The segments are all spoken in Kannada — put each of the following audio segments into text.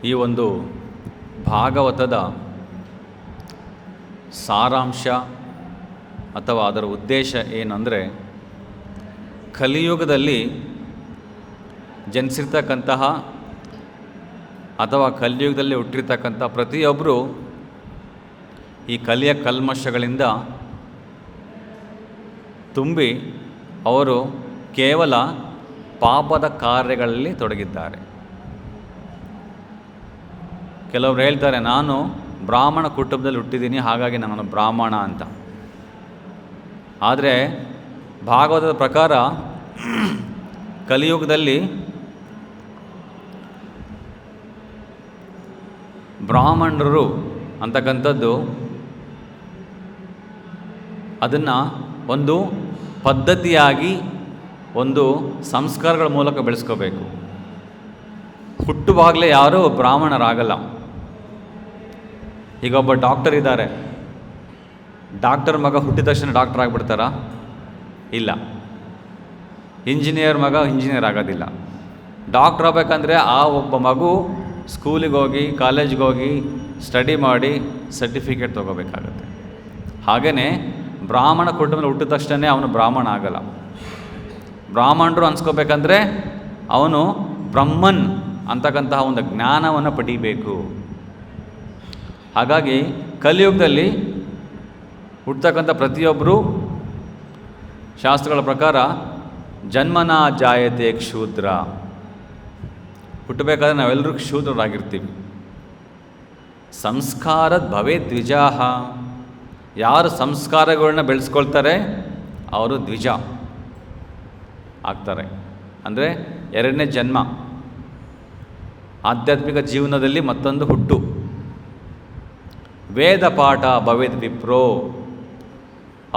ಈ ಒಂದು ಭಾಗವತದ ಸಾರಾಂಶ ಅಥವಾ ಅದರ ಉದ್ದೇಶ ಏನಂದರೆ, ಕಲಿಯುಗದಲ್ಲಿ ಜನಿಸಿರ್ತಕ್ಕಂತಹ ಅಥವಾ ಕಲಿಯುಗದಲ್ಲಿ ಹುಟ್ಟಿರ್ತಕ್ಕಂಥ ಪ್ರತಿಯೊಬ್ಬರು ಈ ಕಲಿಯ ಕಲ್ಮಶಗಳಿಂದ ತುಂಬಿ ಅವರು ಕೇವಲ ಪಾಪದ ಕಾರ್ಯಗಳಲ್ಲಿ ತೊಡಗಿದ್ದಾರೆ. ಕೆಲವರು ಹೇಳ್ತಾರೆ, ನಾನು ಬ್ರಾಹ್ಮಣ ಕುಟುಂಬದಲ್ಲಿ ಹುಟ್ಟಿದ್ದೀನಿ, ಹಾಗಾಗಿ ನಾನು ಬ್ರಾಹ್ಮಣ ಅಂತ. ಆದರೆ ಭಾಗವತದ ಪ್ರಕಾರ ಕಲಿಯುಗದಲ್ಲಿ ಬ್ರಾಹ್ಮಣರು ಅಂತಕ್ಕಂಥದ್ದು ಅದನ್ನು ಒಂದು ಪದ್ಧತಿಯಾಗಿ ಒಂದು ಸಂಸ್ಕಾರಗಳ ಮೂಲಕ ಬೆಳೆಸ್ಕೋಬೇಕು. ಹುಟ್ಟುವಾಗಲೇ ಯಾರೂ ಬ್ರಾಹ್ಮಣರಾಗಲ್ಲ. ಈಗ ಒಬ್ಬ ಡಾಕ್ಟರ್ ಇದ್ದಾರೆ, ಡಾಕ್ಟರ್ ಮಗ ಹುಟ್ಟಿದ ತಕ್ಷಣ ಡಾಕ್ಟರ್ ಆಗಿಬಿಡ್ತಾರಾ? ಇಲ್ಲ. ಇಂಜಿನಿಯರ್ ಮಗ ಇಂಜಿನಿಯರ್ ಆಗೋದಿಲ್ಲ. ಡಾಕ್ಟರ್ ಆಗಬೇಕಂದ್ರೆ ಆ ಒಬ್ಬ ಮಗು ಸ್ಕೂಲಿಗೆ ಹೋಗಿ ಕಾಲೇಜ್ಗೆ ಹೋಗಿ ಸ್ಟಡಿ ಮಾಡಿ ಸರ್ಟಿಫಿಕೇಟ್ ತೊಗೋಬೇಕಾಗತ್ತೆ. ಹಾಗೆಯೇ ಬ್ರಾಹ್ಮಣ ಕುಟುಂಬದಲ್ಲಿ ಹುಟ್ಟಿದ ತಕ್ಷಣ ಅವನು ಬ್ರಾಹ್ಮಣ ಆಗಲ್ಲ. ಬ್ರಾಹ್ಮಣರು ಅನ್ಸ್ಕೋಬೇಕಂದ್ರೆ ಅವನು ಬ್ರಹ್ಮನ್ ಅಂತಕ್ಕಂತಹ ಒಂದು ಜ್ಞಾನವನ್ನು ಪಡೀಬೇಕು. ಹಾಗಾಗಿ ಕಲಿಯುಗದಲ್ಲಿ ಹುಟ್ಟತಕ್ಕಂಥ ಪ್ರತಿಯೊಬ್ಬರು ಶಾಸ್ತ್ರಗಳ ಪ್ರಕಾರ ಜನ್ಮನ ಜಾಯತೆ ಕ್ಷೂದ್ರ, ಹುಟ್ಟಬೇಕಾದ್ರೆ ನಾವೆಲ್ಲರೂ ಕ್ಷೂದ್ರರಾಗಿರ್ತೀವಿ. ಸಂಸ್ಕಾರದ ಭವೇ ದ್ವಿಜಾಹ, ಯಾರು ಸಂಸ್ಕಾರಗಳನ್ನ ಬೆಳೆಸ್ಕೊಳ್ತಾರೆ ಅವರು ದ್ವಿಜ ಆಗ್ತಾರೆ. ಅಂದರೆ ಎರಡನೇ ಜನ್ಮ, ಆಧ್ಯಾತ್ಮಿಕ ಜೀವನದಲ್ಲಿ ಮತ್ತೊಂದು ಹುಟ್ಟು. ವೇದ ಪಾಠ ಭವೇದ್ ವಿಪ್ರೋ,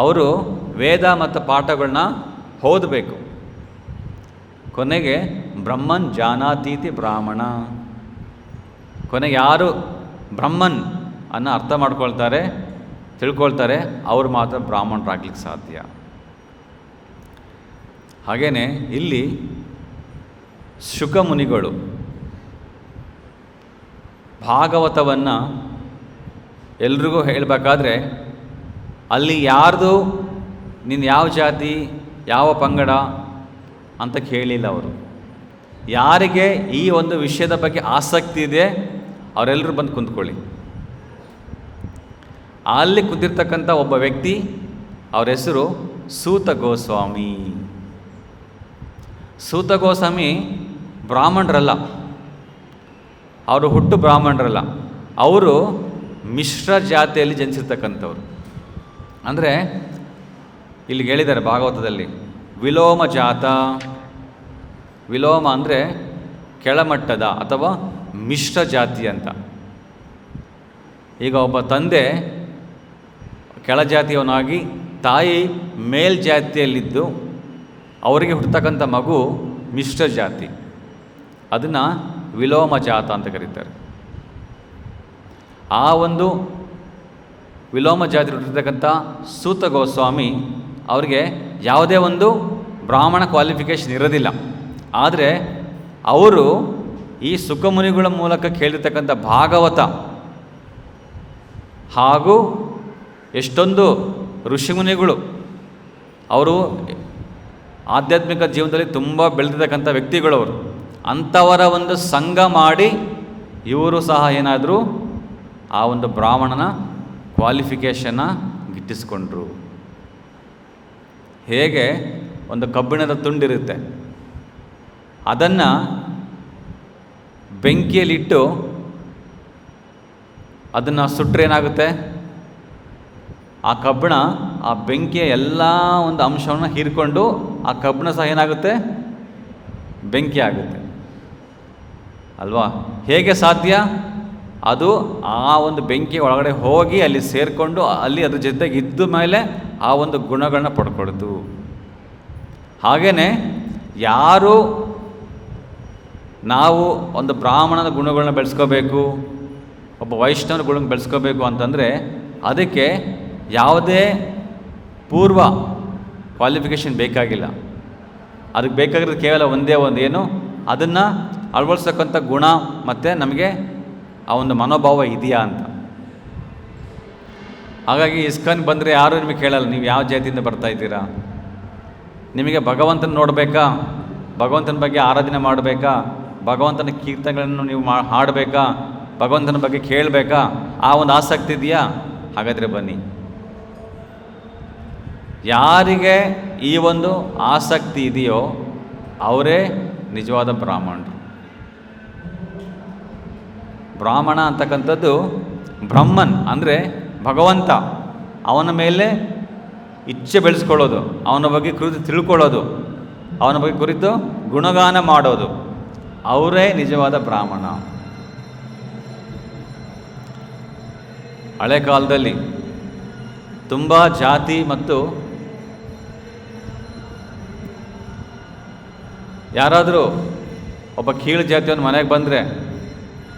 ಅವರು ವೇದ ಮತ್ತು ಪಾಠಗಳನ್ನ ಓದಬೇಕು. ಕೊನೆಗೆ ಬ್ರಹ್ಮನ್ ಜಾನಾತೀತಿ ಬ್ರಾಹ್ಮಣ, ಕೊನೆಗೆ ಯಾರು ಬ್ರಹ್ಮನ್ ಅನ್ನು ಅರ್ಥ ಮಾಡ್ಕೊಳ್ತಾರೆ, ತಿಳ್ಕೊಳ್ತಾರೆ, ಅವರು ಮಾತ್ರ ಬ್ರಾಹ್ಮಣರಾಗ್ಲಿಕ್ಕೆ ಸಾಧ್ಯ. ಹಾಗೆಯೇ ಇಲ್ಲಿ ಶುಕ ಮುನಿಗಳು ಭಾಗವತವನ್ನು ಎಲ್ರಿಗೂ ಹೇಳಬೇಕಾದ್ರೆ ಅಲ್ಲಿ ಯಾರ್ದು ನೀನು ಯಾವ ಜಾತಿ ಯಾವ ಪಂಗಡ ಅಂತ ಕೇಳಿಲ್ಲ. ಅವರು ಯಾರಿಗೆ ಈ ಒಂದು ವಿಷಯದ ಬಗ್ಗೆ ಆಸಕ್ತಿ ಇದೆ ಅವರೆಲ್ಲರೂ ಬಂದು ಕುಂತ್ಕೊಳ್ಳಿ. ಅಲ್ಲಿ ಕುಂತಿರ್ತಕ್ಕಂಥ ಒಬ್ಬ ವ್ಯಕ್ತಿ, ಅವರ ಹೆಸರು ಸೂತ ಗೋಸ್ವಾಮಿ. ಸೂತ ಗೋಸ್ವಾಮಿ ಬ್ರಾಹ್ಮಣರಲ್ಲ, ಅವರು ಹುಟ್ಟು ಬ್ರಾಹ್ಮಣರಲ್ಲ, ಅವರು ಮಿಶ್ರ ಜಾತಿಯಲ್ಲಿ ಜನಿಸಿರ್ತಕ್ಕಂಥವ್ರು. ಅಂದರೆ ಇಲ್ಲಿ ಹೇಳಿದ್ದಾರೆ ಭಾಗವತದಲ್ಲಿ ವಿಲೋಮ ಜಾತ. ವಿಲೋಮ ಅಂದರೆ ಕೆಳಮಟ್ಟದ ಅಥವಾ ಮಿಶ್ರ ಜಾತಿ ಅಂತ. ಈಗ ಒಬ್ಬ ತಂದೆ ಕೆಳಜಾತಿಯವನಾಗಿ ತಾಯಿ ಮೇಲ್ಜಾತಿಯಲ್ಲಿದ್ದು ಅವರಿಗೆ ಹುಟ್ಟತಕ್ಕಂಥ ಮಗು ಮಿಶ್ರ ಜಾತಿ, ಅದನ್ನು ವಿಲೋಮ ಜಾತ ಅಂತ ಕರೀತಾರೆ. ಆ ಒಂದು ವಿಲೋಮ ಜಾತಿ ಹುಟ್ಟಿರ್ತಕ್ಕಂಥ ಸೂತ ಗೋಸ್ವಾಮಿ ಅವರಿಗೆ ಯಾವುದೇ ಒಂದು ಬ್ರಾಹ್ಮಣ ಕ್ವಾಲಿಫಿಕೇಷನ್ ಇರೋದಿಲ್ಲ. ಆದರೆ ಅವರು ಈ ಸುಖಮುನಿಗಳ ಮೂಲಕ ಕೇಳಿರ್ತಕ್ಕಂಥ ಭಾಗವತ ಹಾಗೂ ಎಷ್ಟೊಂದು ಋಷಿಮುನಿಗಳು ಅವರು ಆಧ್ಯಾತ್ಮಿಕ ಜೀವನದಲ್ಲಿ ತುಂಬ ಬೆಳೆದಿರ್ತಕ್ಕಂಥ ವ್ಯಕ್ತಿಗಳವರು, ಅಂಥವರ ಒಂದು ಸಂಘ ಮಾಡಿ ಇವರು ಸಹ ಏನಾದರೂ ಆ ಒಂದು ಬ್ರಾಹ್ಮಣನ ಕ್ವಾಲಿಫಿಕೇಷನ್ನ ಗಿಟ್ಟಿಸ್ಕೊಂಡ್ರು. ಹೇಗೆ ಒಂದು ಕಬ್ಬಿಣದ ತುಂಡಿರುತ್ತೆ, ಅದನ್ನು ಬೆಂಕಿಯಲ್ಲಿಟ್ಟು ಅದನ್ನು ಸುಟ್ಟರೆ ಏನಾಗುತ್ತೆ, ಆ ಕಬ್ಬಿಣ ಆ ಬೆಂಕಿಯ ಎಲ್ಲ ಒಂದು ಅಂಶವನ್ನು ಹೀರಿಕೊಂಡು ಆ ಕಬ್ಬಿಣ ಸಹ ಏನಾಗುತ್ತೆ, ಬೆಂಕಿ ಆಗುತ್ತೆ ಅಲ್ವಾ? ಹೇಗೆ ಸಾಧ್ಯ? ಅದು ಆ ಒಂದು ಬೆಂಕಿ ಒಳಗಡೆ ಹೋಗಿ ಅಲ್ಲಿ ಸೇರಿಕೊಂಡು ಅಲ್ಲಿ ಅದ್ರ ಜೊತೆಗೆ ಇದ್ದ ಮೇಲೆ ಆ ಒಂದು ಗುಣಗಳನ್ನ ಪಡ್ಕೊಳ್ತು. ಹಾಗೆಯೇ ಯಾರು ನಾವು ಒಂದು ಬ್ರಾಹ್ಮಣನ ಗುಣಗಳನ್ನ ಬೆಳೆಸ್ಕೋಬೇಕು, ಒಬ್ಬ ವೈಷ್ಣವನ ಗುಣ ಬೆಳೆಸ್ಕೋಬೇಕು ಅಂತಂದರೆ ಅದಕ್ಕೆ ಯಾವುದೇ ಪೂರ್ವ ಕ್ವಾಲಿಫಿಕೇಷನ್ ಬೇಕಾಗಿಲ್ಲ. ಅದಕ್ಕೆ ಬೇಕಾಗಿರೋದು ಕೇವಲ ಒಂದೇ ಒಂದು ಏನು, ಅದನ್ನು ಅಳವಡಿಸ್ತಕ್ಕಂಥ ಗುಣ ಮತ್ತು ನಮಗೆ ಆ ಒಂದು ಮನೋಭಾವ ಇದೆಯಾ ಅಂತ. ಹಾಗಾಗಿ ಇಸ್ಕಾನ್ ಬಂದರೆ ಯಾರೂ ನಿಮಗೆ ಕೇಳಲ್ಲ ನೀವು ಯಾವ ಜಾತಿಯಿಂದ ಬರ್ತಾ ಇದ್ದೀರಾ, ನಿಮಗೆ ಭಗವಂತನ ನೋಡಬೇಕಾ, ಭಗವಂತನ ಬಗ್ಗೆ ಆರಾಧನೆ ಮಾಡಬೇಕಾ, ಭಗವಂತನ ಕೀರ್ತನೆಗಳನ್ನು ನೀವು ಹಾಡಬೇಕಾ, ಭಗವಂತನ ಬಗ್ಗೆ ಕೇಳಬೇಕಾ, ಆ ಒಂದು ಆಸಕ್ತಿ ಇದೆಯಾ? ಹಾಗಾದರೆ ಬನ್ನಿ. ಯಾರಿಗೆ ಈ ಒಂದು ಆಸಕ್ತಿ ಇದೆಯೋ ಅವರೇ ನಿಜವಾದ ಬ್ರಾಹ್ಮಣರು. ಬ್ರಾಹ್ಮಣ ಅಂತಕ್ಕಂಥದ್ದು ಬ್ರಹ್ಮನ್ ಅಂದರೆ ಭಗವಂತ, ಅವನ ಮೇಲೆ ಇಚ್ಛೆ ಬೆಳೆಸ್ಕೊಳ್ಳೋದು, ಅವನ ಬಗ್ಗೆ ಕುರಿತು ತಿಳ್ಕೊಳ್ಳೋದು, ಅವನ ಬಗ್ಗೆ ಕುರಿತು ಗುಣಗಾನ ಮಾಡೋದು, ಅವರೇ ನಿಜವಾದ ಬ್ರಾಹ್ಮಣ. ಹಳೆ ಕಾಲದಲ್ಲಿ ತುಂಬ ಜಾತಿ ಮತ್ತು ಯಾರಾದರೂ ಒಬ್ಬ ಕೀಳು ಜಾತಿಯವನು ಮನೆಗೆ ಬಂದರೆ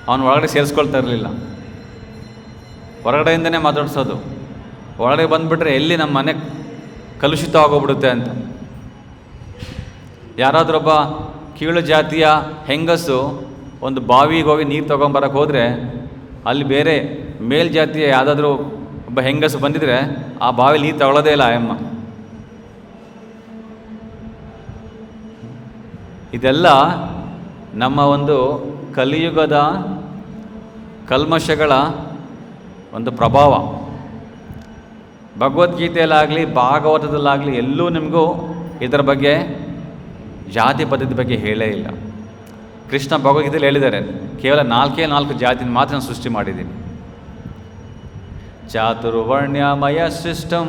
ಅವನು ಒಳಗಡೆ ಸೇರಿಸ್ಕೊಳ್ತಾ ಇರಲಿಲ್ಲ, ಹೊರಗಡೆಯಿಂದನೇ ಮಾತಾಡ್ಸೋದು. ಒಳಗಡೆ ಬಂದುಬಿಟ್ರೆ ಎಲ್ಲಿ ನಮ್ಮ ಮನೆ ಕಲುಷಿತ ಆಗೋಗ್ಬಿಡುತ್ತೆ ಅಂತ. ಯಾರಾದ್ರೊಬ್ಬ ಕೀಳು ಜಾತಿಯ ಹೆಂಗಸು ಒಂದು ಬಾವಿಗೆ ಹೋಗಿ ನೀರು ತೊಗೊಂಬರಕ್ಕೆ ಹೋದರೆ ಅಲ್ಲಿ ಬೇರೆ ಮೇಲ್ಜಾತಿಯ ಯಾವುದಾದ್ರೂ ಒಬ್ಬ ಹೆಂಗಸು ಬಂದಿದ್ರೆ ಆ ಬಾವಿಲಿ ನೀರು ತಗೊಳ್ಳೋದೇ ಇಲ್ಲ ಅಮ್ಮ. ಇದೆಲ್ಲ ನಮ್ಮ ಒಂದು ಕಲಿಯುಗದ ಕಲ್ಮಶಗಳ ಒಂದು ಪ್ರಭಾವ. ಭಗವದ್ಗೀತೆಯಲ್ಲಾಗಲಿ ಭಾಗವತದಲ್ಲಾಗಲಿ ಎಲ್ಲೂ ನಿಮಗೂ ಇದರ ಬಗ್ಗೆ ಜಾತಿ ಪದ್ಧತಿ ಬಗ್ಗೆ ಹೇಳೇ ಇಲ್ಲ. ಕೃಷ್ಣ ಭಗವದ್ಗೀತೆಯಲ್ಲಿ ಹೇಳಿದ್ದಾರೆ, ಕೇವಲ 4 ಜಾತಿನ ಮಾತ್ರ ನಾನು ಸೃಷ್ಟಿ ಮಾಡಿದ್ದೀನಿ. ಚಾತುರ್ವರ್ಣ್ಯಮಯ ಸೃಷ್ಟಂ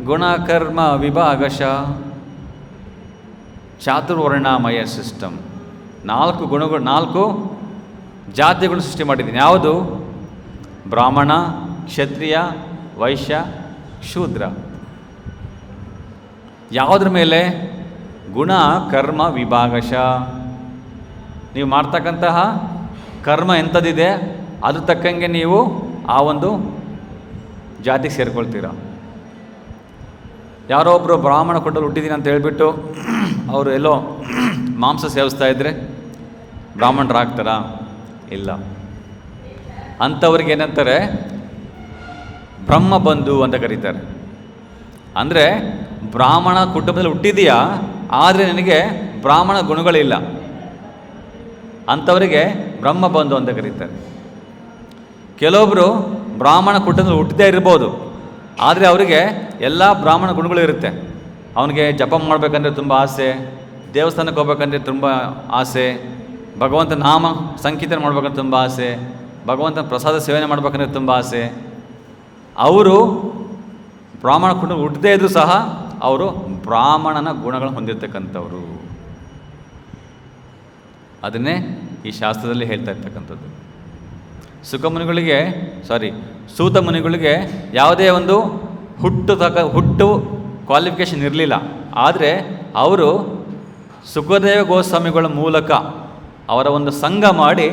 ಗುಣಕರ್ಮ ವಿಭಾಗಶಃ. ಚಾತುರ್ವರ್ಣಮಯ ಸಿಸ್ಟಮ್, 4 ಗುಣಗಳು, 4 ಜಾತಿಗಳನ್ನು ಸೃಷ್ಟಿ ಮಾಡಿದ್ದೀನಿ. ಯಾವುದು? ಬ್ರಾಹ್ಮಣ, ಕ್ಷತ್ರಿಯ, ವೈಶ್ಯ, ಶೂದ್ರ. ಯಾವುದ್ರ ಮೇಲೆ? ಗುಣ ಕರ್ಮ ವಿಭಾಗಶಃ. ನೀವು ಮಾಡ್ತಕ್ಕಂತಹ ಕರ್ಮ ಎಂಥದ್ದಿದೆ ಅದು ತಕ್ಕಂಗೆ ನೀವು ಆ ಒಂದು ಜಾತಿಗೆ ಸೇರಿಕೊಳ್ತೀರ. ಯಾರೋ ಒಬ್ಬರು ಬ್ರಾಹ್ಮಣ ಕುಟುಂಬದಲ್ಲಿ ಹುಟ್ಟಿದ್ದೀನಿ ಅಂತ ಹೇಳ್ಬಿಟ್ಟು ಅವರು ಎಲ್ಲೋ ಮಾಂಸ ಸೇವಿಸ್ತಾ ಇದ್ದರೆ ಬ್ರಾಹ್ಮಣರಾಗ್ತಾರಾ? ಇಲ್ಲ. ಅಂಥವ್ರಿಗೆ ಏನಂತಾರೆ? ಬ್ರಹ್ಮಬಂಧು ಅಂತ ಕರೀತಾರೆ. ಅಂದರೆ ಬ್ರಾಹ್ಮಣ ಕುಟುಂಬದಲ್ಲಿ ಹುಟ್ಟಿದೆಯಾ, ಆದರೆ ನಿನಗೆ ಬ್ರಾಹ್ಮಣ ಗುಣಗಳಿಲ್ಲ, ಅಂಥವರಿಗೆ ಬ್ರಹ್ಮಬಂಧು ಅಂತ ಕರೀತಾರೆ. ಕೆಲವೊಬ್ಬರು ಬ್ರಾಹ್ಮಣ ಕುಟುಂಬದಲ್ಲಿ ಹುಟ್ಟದೇ ಇರ್ಬೋದು, ಆದರೆ ಅವರಿಗೆ ಎಲ್ಲ ಬ್ರಾಹ್ಮಣ ಗುಣಗಳು ಇರುತ್ತೆ. ಅವನಿಗೆ ಜಪ ಮಾಡಬೇಕಂದ್ರೆ ತುಂಬ ಆಸೆ, ದೇವಸ್ಥಾನಕ್ಕೆ ಹೋಗ್ಬೇಕಂದ್ರೆ ತುಂಬ ಆಸೆ, ಭಗವಂತ ನಾಮ ಸಂಕೀರ್ತನೆ ಮಾಡ್ಬೇಕಂದ್ರೆ ತುಂಬ ಆಸೆ, ಭಗವಂತನ ಪ್ರಸಾದ ಸೇವನೆ ಮಾಡ್ಬೇಕಂದ್ರೆ ತುಂಬ ಆಸೆ. ಅವರು ಬ್ರಾಹ್ಮಣ ಕುಟುಂಬ ಹುಟ್ಟದೇ ಇದ್ದರೂ ಸಹ ಅವರು ಬ್ರಾಹ್ಮಣನ ಗುಣಗಳನ್ನು ಹೊಂದಿರತಕ್ಕಂಥವ್ರು. ಅದನ್ನೇ ಈ ಶಾಸ್ತ್ರದಲ್ಲಿ ಹೇಳ್ತಾ ಇರ್ತಕ್ಕಂಥದ್ದು. ಸೂತ ಮುನಿಗಳಿಗೆ ಯಾವುದೇ ಒಂದು ಹುಟ್ಟು ಕ್ವಾಲಿಫಿಕೇಷನ್ ಇರಲಿಲ್ಲ. ಆದರೆ ಅವರು ಸುಖದೇವ ಗೋಸ್ವಾಮಿಗಳ ಮೂಲಕ ಅವರ ಒಂದು ಸಂಘ ಮಾಡಿ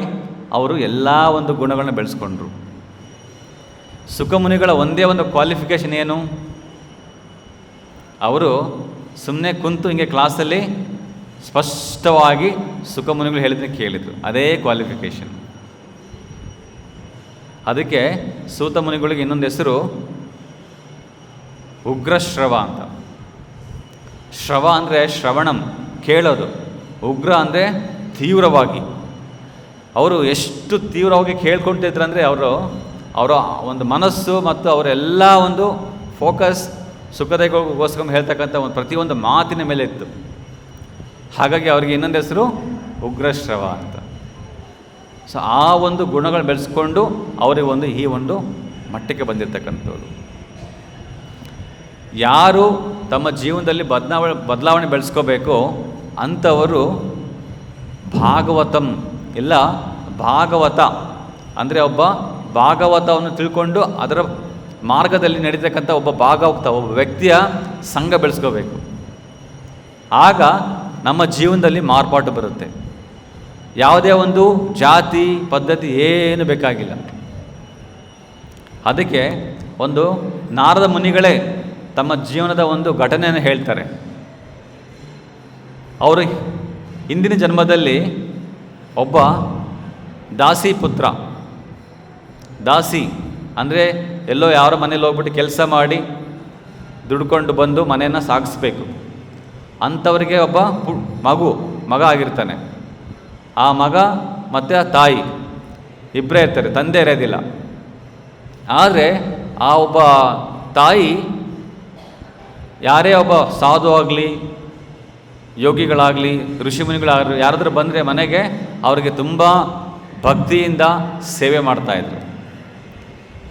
ಅವರು ಎಲ್ಲ ಒಂದು ಗುಣಗಳನ್ನ ಬೆಳೆಸ್ಕೊಂಡ್ರು. ಸುಖಮುನಿಗಳ ಒಂದೇ ಒಂದು ಕ್ವಾಲಿಫಿಕೇಷನ್ ಏನು? ಅವರು ಸುಮ್ಮನೆ ಕುಂತು ಹಿಂಗೆ ಕ್ಲಾಸಲ್ಲಿ ಸ್ಪಷ್ಟವಾಗಿ ಸುಖಮುನಿಗಳು ಹೇಳಿದ್ದನ್ನು ಕೇಳಿದರು, ಅದೇ ಕ್ವಾಲಿಫಿಕೇಷನ್. ಅದಕ್ಕೆ ಸೂತ ಮುನಿಗಳಿಗೆ ಇನ್ನೊಂದು ಹೆಸರು ಉಗ್ರಶ್ರವ ಅಂತ. ಶ್ರವ ಅಂದರೆ ಶ್ರವಣಂ, ಕೇಳೋದು. ಉಗ್ರ ಅಂದರೆ ತೀವ್ರವಾಗಿ. ಅವರು ಎಷ್ಟು ತೀವ್ರವಾಗಿ ಕೇಳ್ಕೊತಿದ್ರು ಅಂದರೆ ಅವರ ಒಂದು ಮನಸ್ಸು ಮತ್ತು ಅವರೆಲ್ಲ ಒಂದು ಫೋಕಸ್ ಸುಖದೇವಗೋಸ್ಕರ ಹೇಳ್ತಕ್ಕಂಥ ಒಂದು ಪ್ರತಿಯೊಂದು ಮಾತಿನ ಮೇಲೆ ಇತ್ತು. ಹಾಗಾಗಿ ಅವರಿಗೆ ಇನ್ನೊಂದು ಹೆಸರು ಉಗ್ರಶ್ರವ ಅಂತ. ಸೊ ಆ ಒಂದು ಗುಣಗಳು ಬೆಳೆಸ್ಕೊಂಡು ಅವರಿಗೆ ಈ ಒಂದು ಮಟ್ಟಕ್ಕೆ ಬಂದಿರತಕ್ಕಂಥವ್ರು. ಯಾರು ತಮ್ಮ ಜೀವನದಲ್ಲಿ ಬದಲಾವಣೆ ಬೆಳೆಸ್ಕೋಬೇಕೋ ಅಂಥವರು ಭಾಗವತಂ ಇಲ್ಲ ಭಾಗವತ ಅಂದರೆ ಒಬ್ಬ ಭಾಗವತವನ್ನು ತಿಳ್ಕೊಂಡು ಅದರ ಮಾರ್ಗದಲ್ಲಿ ನಡೀತಕ್ಕಂಥ ಒಬ್ಬ ವ್ಯಕ್ತಿಯ ಸಂಘ ಬೆಳೆಸ್ಕೋಬೇಕು. ಆಗ ನಮ್ಮ ಜೀವನದಲ್ಲಿ ಮಾರ್ಪಾಟು ಬರುತ್ತೆ. ಯಾವುದೇ ಒಂದು ಜಾತಿ ಪದ್ಧತಿ ಏನು ಬೇಕಾಗಿಲ್ಲ. ಅದಕ್ಕೆ ಒಂದು ನಾರದ ಮುನಿಗಳೇ ತಮ್ಮ ಜೀವನದ ಒಂದು ಘಟನೆಯನ್ನು ಹೇಳ್ತಾರೆ. ಅವರು ಹಿಂದಿನ ಜನ್ಮದಲ್ಲಿ ಒಬ್ಬ ದಾಸಿ ಪುತ್ರ, ದಾಸಿ ಅಂದರೆ ಎಲ್ಲೋ ಯಾರೋ ಮನೇಲಿ ಹೋಗ್ಬಿಟ್ಟು ಕೆಲಸ ಮಾಡಿ ದುಡ್ಕೊಂಡು ಬಂದು ಮನೆಯನ್ನು ಸಾಗಿಸ್ಬೇಕು. ಅಂಥವ್ರಿಗೆ ಒಬ್ಬ ಮಗ ಆಗಿರ್ತಾನೆ. ಆ ಮಗ ಮತ್ತು ಆ ತಾಯಿ ಇಬ್ಬರೇ ಇರ್ತಾರೆ, ತಂದೆ ಇರೋದಿಲ್ಲ. ಆದರೆ ಆ ಒಬ್ಬ ತಾಯಿ ಯಾರೇ ಒಬ್ಬ ಸಾಧು ಆಗಲಿ, ಯೋಗಿಗಳಾಗಲಿ, ಋಷಿಮುನಿಗಳಾಗಲಿ ಯಾರಾದರೂ ಬಂದರೆ ಮನೆಗೆ ಅವರಿಗೆ ತುಂಬ ಭಕ್ತಿಯಿಂದ ಸೇವೆ ಮಾಡ್ತಾಯಿದ್ರು.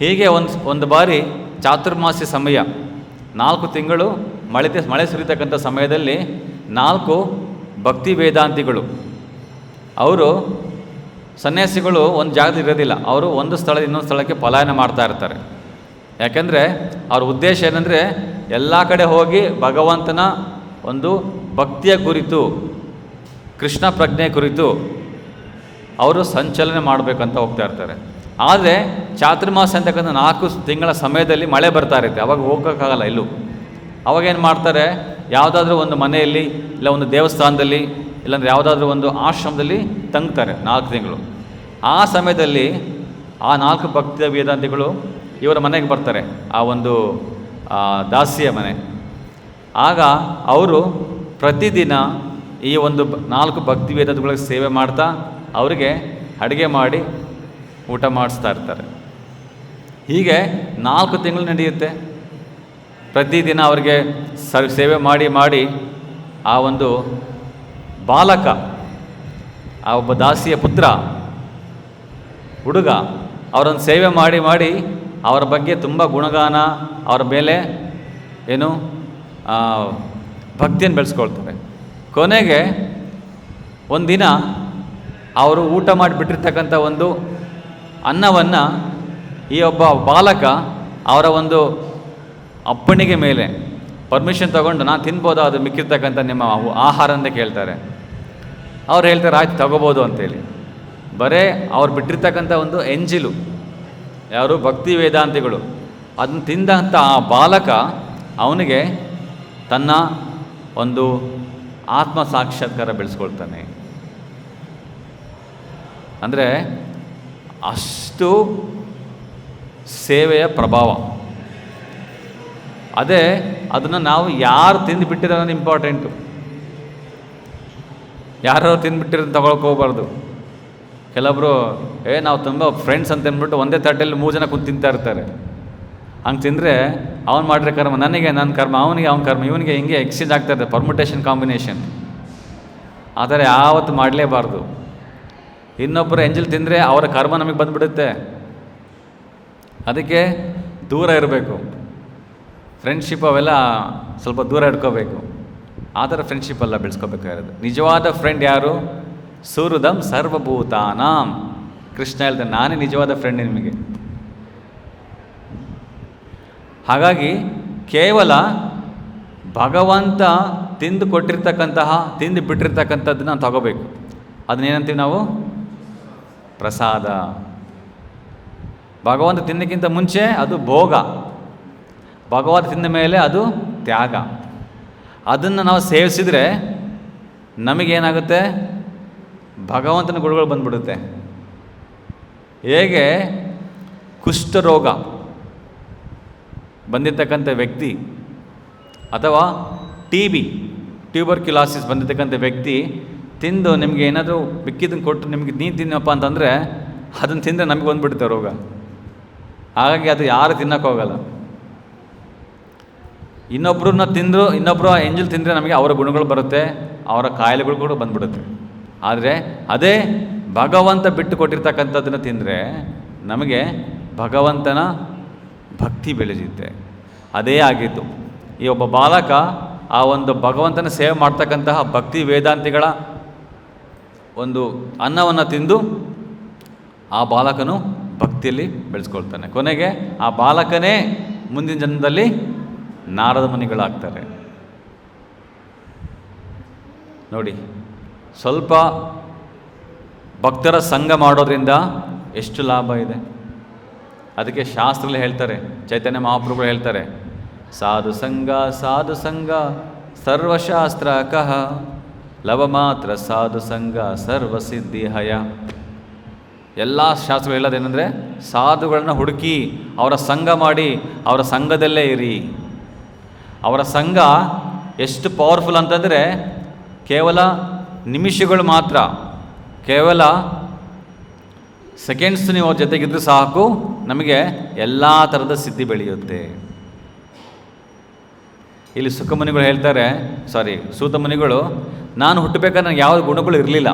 ಹೀಗೆ ಒಂದು ಬಾರಿ ಚಾತುರ್ಮಾಸ್ಯ ಸಮಯ, 4 ತಿಂಗಳು ಮಳೆ ಸುರಿತಕ್ಕಂಥ ಸಮಯದಲ್ಲಿ 4 ಭಕ್ತಿ ವೇದಾಂತಿಗಳು, ಅವರು ಸನ್ಯಾಸಿಗಳು ಒಂದು ಜಾಗದಲ್ಲಿ ಇರೋದಿಲ್ಲ, ಅವರು ಒಂದು ಸ್ಥಳದಿಂದ ಇನ್ನೊಂದು ಸ್ಥಳಕ್ಕೆ ಪಲಾಯನ ಮಾಡ್ತಾ ಇರ್ತಾರೆ. ಯಾಕೆಂದರೆ ಅವ್ರ ಉದ್ದೇಶ ಏನಂದರೆ ಎಲ್ಲ ಕಡೆ ಹೋಗಿ ಭಗವಂತನ ಒಂದು ಭಕ್ತಿಯ ಕುರಿತು, ಕೃಷ್ಣ ಪ್ರಜ್ಞೆ ಕುರಿತು ಅವರು ಸಂಚಲನೆ ಮಾಡಬೇಕಂತ ಹೋಗ್ತಾ ಇರ್ತಾರೆ. ಆದರೆ ಚಾತುರ್ಮಾಸ ಅಂತಕ್ಕಂಥ 4 ತಿಂಗಳ ಸಮಯದಲ್ಲಿ ಮಳೆ ಬರ್ತಾ ಇರುತ್ತೆ, ಅವಾಗ ಹೋಗೋಕ್ಕಾಗಲ್ಲ ಎಲ್ಲೂ. ಅವಾಗೇನು ಮಾಡ್ತಾರೆ, ಯಾವುದಾದ್ರೂ ಒಂದು ಮನೆಯಲ್ಲಿ ಇಲ್ಲ ಒಂದು ದೇವಸ್ಥಾನದಲ್ಲಿ ಇಲ್ಲಾಂದರೆ ಯಾವುದಾದ್ರೂ ಒಂದು ಆಶ್ರಮದಲ್ಲಿ ತಂಗ್ತಾರೆ 4 ತಿಂಗಳು. ಆ ಸಮಯದಲ್ಲಿ ಆ 4 ಭಕ್ತಿ ವೇದಾಂತಿಗಳು ಇವರ ಮನೆಗೆ ಬರ್ತಾರೆ, ಆ ಒಂದು ದಾಸಿಯ ಮನೆ. ಆಗ ಅವರು ಪ್ರತಿದಿನ ಈ ಒಂದು 4 ಭಕ್ತಿ ವೇದಾಂತಗಳಿಗೆ ಸೇವೆ ಮಾಡ್ತಾ ಅವರಿಗೆ ಅಡುಗೆ ಮಾಡಿ ಊಟ ಮಾಡಿಸ್ತಾ ಇರ್ತಾರೆ. ಹೀಗೆ 4 ತಿಂಗಳು ನಡೆಯುತ್ತೆ. ಪ್ರತಿದಿನ ಅವರಿಗೆ ಸೇವೆ ಮಾಡಿ ಆ ಒಂದು ಬಾಲಕ, ಆ ಒಬ್ಬ ದಾಸಿಯ ಪುತ್ರ ಹುಡುಗ ಅವರನ್ನು ಸೇವೆ ಮಾಡಿ ಅವರ ಬಗ್ಗೆ ತುಂಬ ಗುಣಗಾನ, ಅವರ ಮೇಲೆ ಏನು ಭಕ್ತಿಯನ್ನು ಬೆಳೆಸ್ಕೊಳ್ತಾರೆ. ಕೊನೆಗೆ ಒಂದಿನ ಅವರು ಊಟ ಮಾಡಿಬಿಟ್ಟಿರ್ತಕ್ಕಂಥ ಒಂದು ಅನ್ನವನ್ನು ಈ ಒಬ್ಬ ಬಾಲಕ ಅವರ ಒಂದು ಅಪ್ಪಣಿಗೆ ಮೇಲೆ ಪರ್ಮಿಷನ್ ತೊಗೊಂಡು ನಾನು ತಿನ್ಬೋದಾ ಅದು ಮಿಕ್ಕಿರ್ತಕ್ಕಂಥ ನಿಮ್ಮ ಆಹಾರ ಅಂತ ಕೇಳ್ತಾರೆ. ಅವ್ರು ಹೇಳ್ತಾರೆ ಆಯ್ತು ತಗೋಬೋದು ಅಂತೇಳಿ. ಬರೇ ಅವ್ರು ಬಿಟ್ಟಿರ್ತಕ್ಕಂಥ ಒಂದು ಎಂಜಿಲು, ಯಾರು ಭಕ್ತಿ ವೇದಾಂತಿಗಳು, ಅದನ್ನು ತಿಂದಂಥ ಆ ಬಾಲಕ ಅವನಿಗೆ ತನ್ನ ಒಂದು ಆತ್ಮ ಸಾಕ್ಷಾತ್ಕಾರ ಬೆಳೆಸ್ಕೊಳ್ತಾನೆ. ಅಂದರೆ ಅಷ್ಟು ಸೇವೆಯ ಪ್ರಭಾವ. ಅದೇ ಅದನ್ನು ನಾವು ಯಾರು ತಿಂದುಬಿಟ್ಟಿರೋ ಅನ್ನೋದು ಇಂಪಾರ್ಟೆಂಟು. ಯಾರು ತಿಂದುಬಿಟ್ಟಿರೋ ತಗೊಳ್ಕೋಬಾರ್ದು. ಕೆಲವೊಬ್ಬರು ನಾವು ತುಂಬ ಫ್ರೆಂಡ್ಸ್ ಅಂತ ಅಂದ್ಬಿಟ್ಟು ಒಂದೇ ತಟ್ಟೆಯಲ್ಲಿ 3 ಜನ ಕೂತು ತಿಂತಾ ಇರ್ತಾರೆ. ಹಂಗೆ ತಿಂದರೆ ಅವ್ನು ಮಾಡಿರೋ ಕರ್ಮ ನನಗೆ, ನನ್ನ ಕರ್ಮ ಅವನಿಗೆ, ಅವನ ಕರ್ಮ ಇವನಿಗೆ, ಹಿಂಗೆ ಎಕ್ಸ್ಚೇಂಜ್ ಆಗ್ತಾ ಇರ್ತದೆ, ಪರ್ಮುಟೇಷನ್ ಕಾಂಬಿನೇಷನ್. ಆ ಥರ ಯಾವತ್ತು ಮಾಡಲೇಬಾರ್ದು. ಇನ್ನೊಬ್ಬರು ಎಂಜಲ್ ತಿಂದರೆ ಅವರ ಕರ್ಮ ನಮಗೆ ಬಂದುಬಿಡುತ್ತೆ. ಅದಕ್ಕೆ ದೂರ ಇರಬೇಕು. ಫ್ರೆಂಡ್ಶಿಪ್ ಅವೆಲ್ಲ ಸ್ವಲ್ಪ ದೂರ ಇಟ್ಕೋಬೇಕು. ಆ ಥರ ಫ್ರೆಂಡ್ಶಿಪ್ಪೆಲ್ಲ ಬೆಳೆಸ್ಕೋಬೇಕಾಗಿರೋದು. ನಿಜವಾದ ಫ್ರೆಂಡ್ ಯಾರು? ಸುಹೃದಂ ಸರ್ವಭೂತಾನಾಂ. ಕೃಷ್ಣ ಹೇಳ್ತಾನೆ, ನಾನೇ ನಿಜವಾದ ಫ್ರೆಂಡ್ ನಿಮಗೆ. ಹಾಗಾಗಿ ಕೇವಲ ಭಗವಂತ ತಿಂದು ಕೊಟ್ಟಿರ್ತಕ್ಕಂತಹ, ತಿಂದು ಬಿಟ್ಟಿರ್ತಕ್ಕಂಥದ್ದನ್ನು ತಗೋಬೇಕು. ಅದನ್ನೇನಂತೀವಿ ನಾವು? ಪ್ರಸಾದ. ಭಗವಂತ ತಿನ್ನೋಕ್ಕಿಂತ ಮುಂಚೆ ಅದು ಭೋಗ, ಭಗವಂತ ತಿಂದ ಮೇಲೆ ಅದು ತ್ಯಾಗ. ಅದನ್ನು ನಾವು ಸೇವಿಸಿದರೆ ನಮಗೇನಾಗುತ್ತೆ? ಭಗವಂತನ ಗುಣಗಳು ಬಂದ್ಬಿಡುತ್ತೆ. ಹೇಗೆ ಕುಷ್ಠರೋಗ ಬಂದಿರತಕ್ಕಂಥ ವ್ಯಕ್ತಿ ಅಥವಾ ಟ್ಯೂಬರ್ಕ್ಯುಲಾಸಿಸ್ ಬಂದಿರತಕ್ಕಂಥ ವ್ಯಕ್ತಿ ತಿಂದು ನಿಮಗೆ ಏನಾದರೂ ಮಿಕ್ಕಿದ್ದನ್ನು ಕೊಟ್ಟು ನಿಮಗೆ ನೀನು ತಿನ್ನಪ್ಪ ಅಂತಂದರೆ ಅದನ್ನು ತಿಂದರೆ ನಮಗೆ ಬಂದುಬಿಡುತ್ತೆ ರೋಗ. ಹಾಗಾಗಿ ಅದು ಯಾರು ತಿನ್ನೋಕ್ಕೋಗಲ್ಲ. ಇನ್ನೊಬ್ಬರು ಎಂಜಲ್ ತಿಂದರೆ ನಮಗೆ ಅವರ ಗುಣಗಳು ಬರುತ್ತೆ, ಅವರ ಕಾಯಿಲೆಗಳು ಕೂಡ ಬಂದ್ಬಿಡುತ್ತೆ. ಆದರೆ ಅದೇ ಭಗವಂತ ಬಿಟ್ಟು ಕೊಟ್ಟಿರ್ತಕ್ಕಂಥದ್ದನ್ನು ತಿಂದರೆ ನಮಗೆ ಭಗವಂತನ ಭಕ್ತಿ ಬೆಳೆಯುತ್ತೆ. ಅದೇ ಆಗಿತ್ತು ಈ ಒಬ್ಬ ಬಾಲಕ ಆ ಒಂದು ಭಗವಂತನ ಸೇವೆ ಮಾಡ್ತಕ್ಕಂತಹ ಭಕ್ತಿ ವೇದಾಂತಿಗಳ ಒಂದು ಅನ್ನವನ್ನು ತಿಂದು ಆ ಬಾಲಕನು ಭಕ್ತಿಯಲ್ಲಿ ಬೆಳೆಸ್ಕೊಳ್ತಾನೆ. ಕೊನೆಗೆ ಆ ಬಾಲಕನೇ ಮುಂದಿನ ಜನ್ಮದಲ್ಲಿ ನಾರದ ಮುನಿಗಳಾಗ್ತಾರೆ. ನೋಡಿ, ಸ್ವಲ್ಪ ಭಕ್ತರ ಸಂಘ ಮಾಡೋದ್ರಿಂದ ಎಷ್ಟು ಲಾಭ ಇದೆ. ಅದಕ್ಕೆ ಶಾಸ್ತ್ರದಲ್ಲಿ ಹೇಳ್ತಾರೆ, ಚೈತನ್ಯ ಮಹಾಪ್ರಭುಗಳು ಹೇಳ್ತಾರೆ, ಸಾಧು ಸಂಘ ಸರ್ವಶಾಸ್ತ್ರ ಕಹ ಲವ ಮಾತ್ರ ಸಾಧು ಸಂಘ ಸರ್ವಸಿದ್ಧಿ ಹಯ. ಎಲ್ಲ ಶಾಸ್ತ್ರಗಳು ಹೇಳೋದೇನೆಂದರೆ ಸಾಧುಗಳನ್ನ ಹುಡುಕಿ ಅವರ ಸಂಘ ಮಾಡಿ ಅವರ ಸಂಘದಲ್ಲೇ ಇರಿ. ಅವರ ಸಂಘ ಎಷ್ಟು ಪವರ್ಫುಲ್ ಅಂತಂದರೆ ಕೇವಲ ನಿಮಿಷಗಳು ಮಾತ್ರ, ಕೇವಲ ಸೆಕೆಂಡ್ಸ್ ನೀವು ಅವ್ರ ಜೊತೆಗಿದ್ದು ಸಾಕು, ನಮಗೆ ಎಲ್ಲ ಥರದ ಸಿದ್ಧಿ ಬೆಳೆಯುತ್ತೆ. ಇಲ್ಲಿ ಸುಖಮುನಿಗಳು ಹೇಳ್ತಾರೆ, ಸೂತಮುನಿಗಳು, ನಾನು ಹುಟ್ಟಬೇಕಾದ್ರೆ ನನಗೆ ಯಾವ ಗುಣಗಳು ಇರಲಿಲ್ಲ,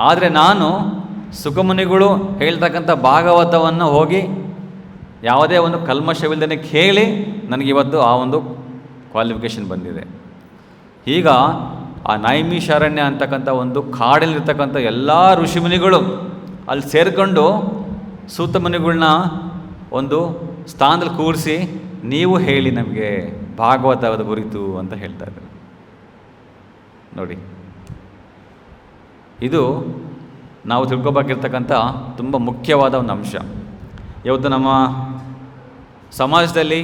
ಆದರೆ ನಾನು ಸುಖಮುನಿಗಳು ಹೇಳ್ತಕ್ಕಂಥ ಭಾಗವತವನ್ನು ಹೋಗಿ ಯಾವುದೇ ಒಂದು ಕಲ್ಮಶವಿಲ್ಲದೆ ಕೇಳಿ ನನಗಿವತ್ತು ಆ ಒಂದು ಕ್ವಾಲಿಫಿಕೇಷನ್ ಬಂದಿದೆ. ಈಗ ಆ ನೈಮಿಷಾರಣ್ಯ ಅಂತಕ್ಕಂಥ ಒಂದು ಕಾಡಲ್ಲಿರ್ತಕ್ಕಂಥ ಎಲ್ಲ ಋಷಿಮುನಿಗಳು ಅಲ್ಲಿ ಸೇರಿಕೊಂಡು ಸೂತಮುನಿಗಳನ್ನ ಒಂದು ಸ್ಥಾನದಲ್ಲಿ ಕೂರಿಸಿ, ನೀವು ಹೇಳಿ ನಮಗೆ ಭಾಗವತದ ಕುರಿತು ಅಂತ ಹೇಳ್ತಾ ಇದ್ದಾರೆ. ನೋಡಿ, ಇದು ನಾವು ತಿಳ್ಕೊಬೇಕಿರ್ತಕ್ಕಂಥ ತುಂಬ ಮುಖ್ಯವಾದ ಒಂದು ಅಂಶ. ಇವತ್ತು ನಮ್ಮ ಸಮಾಜದಲ್ಲಿ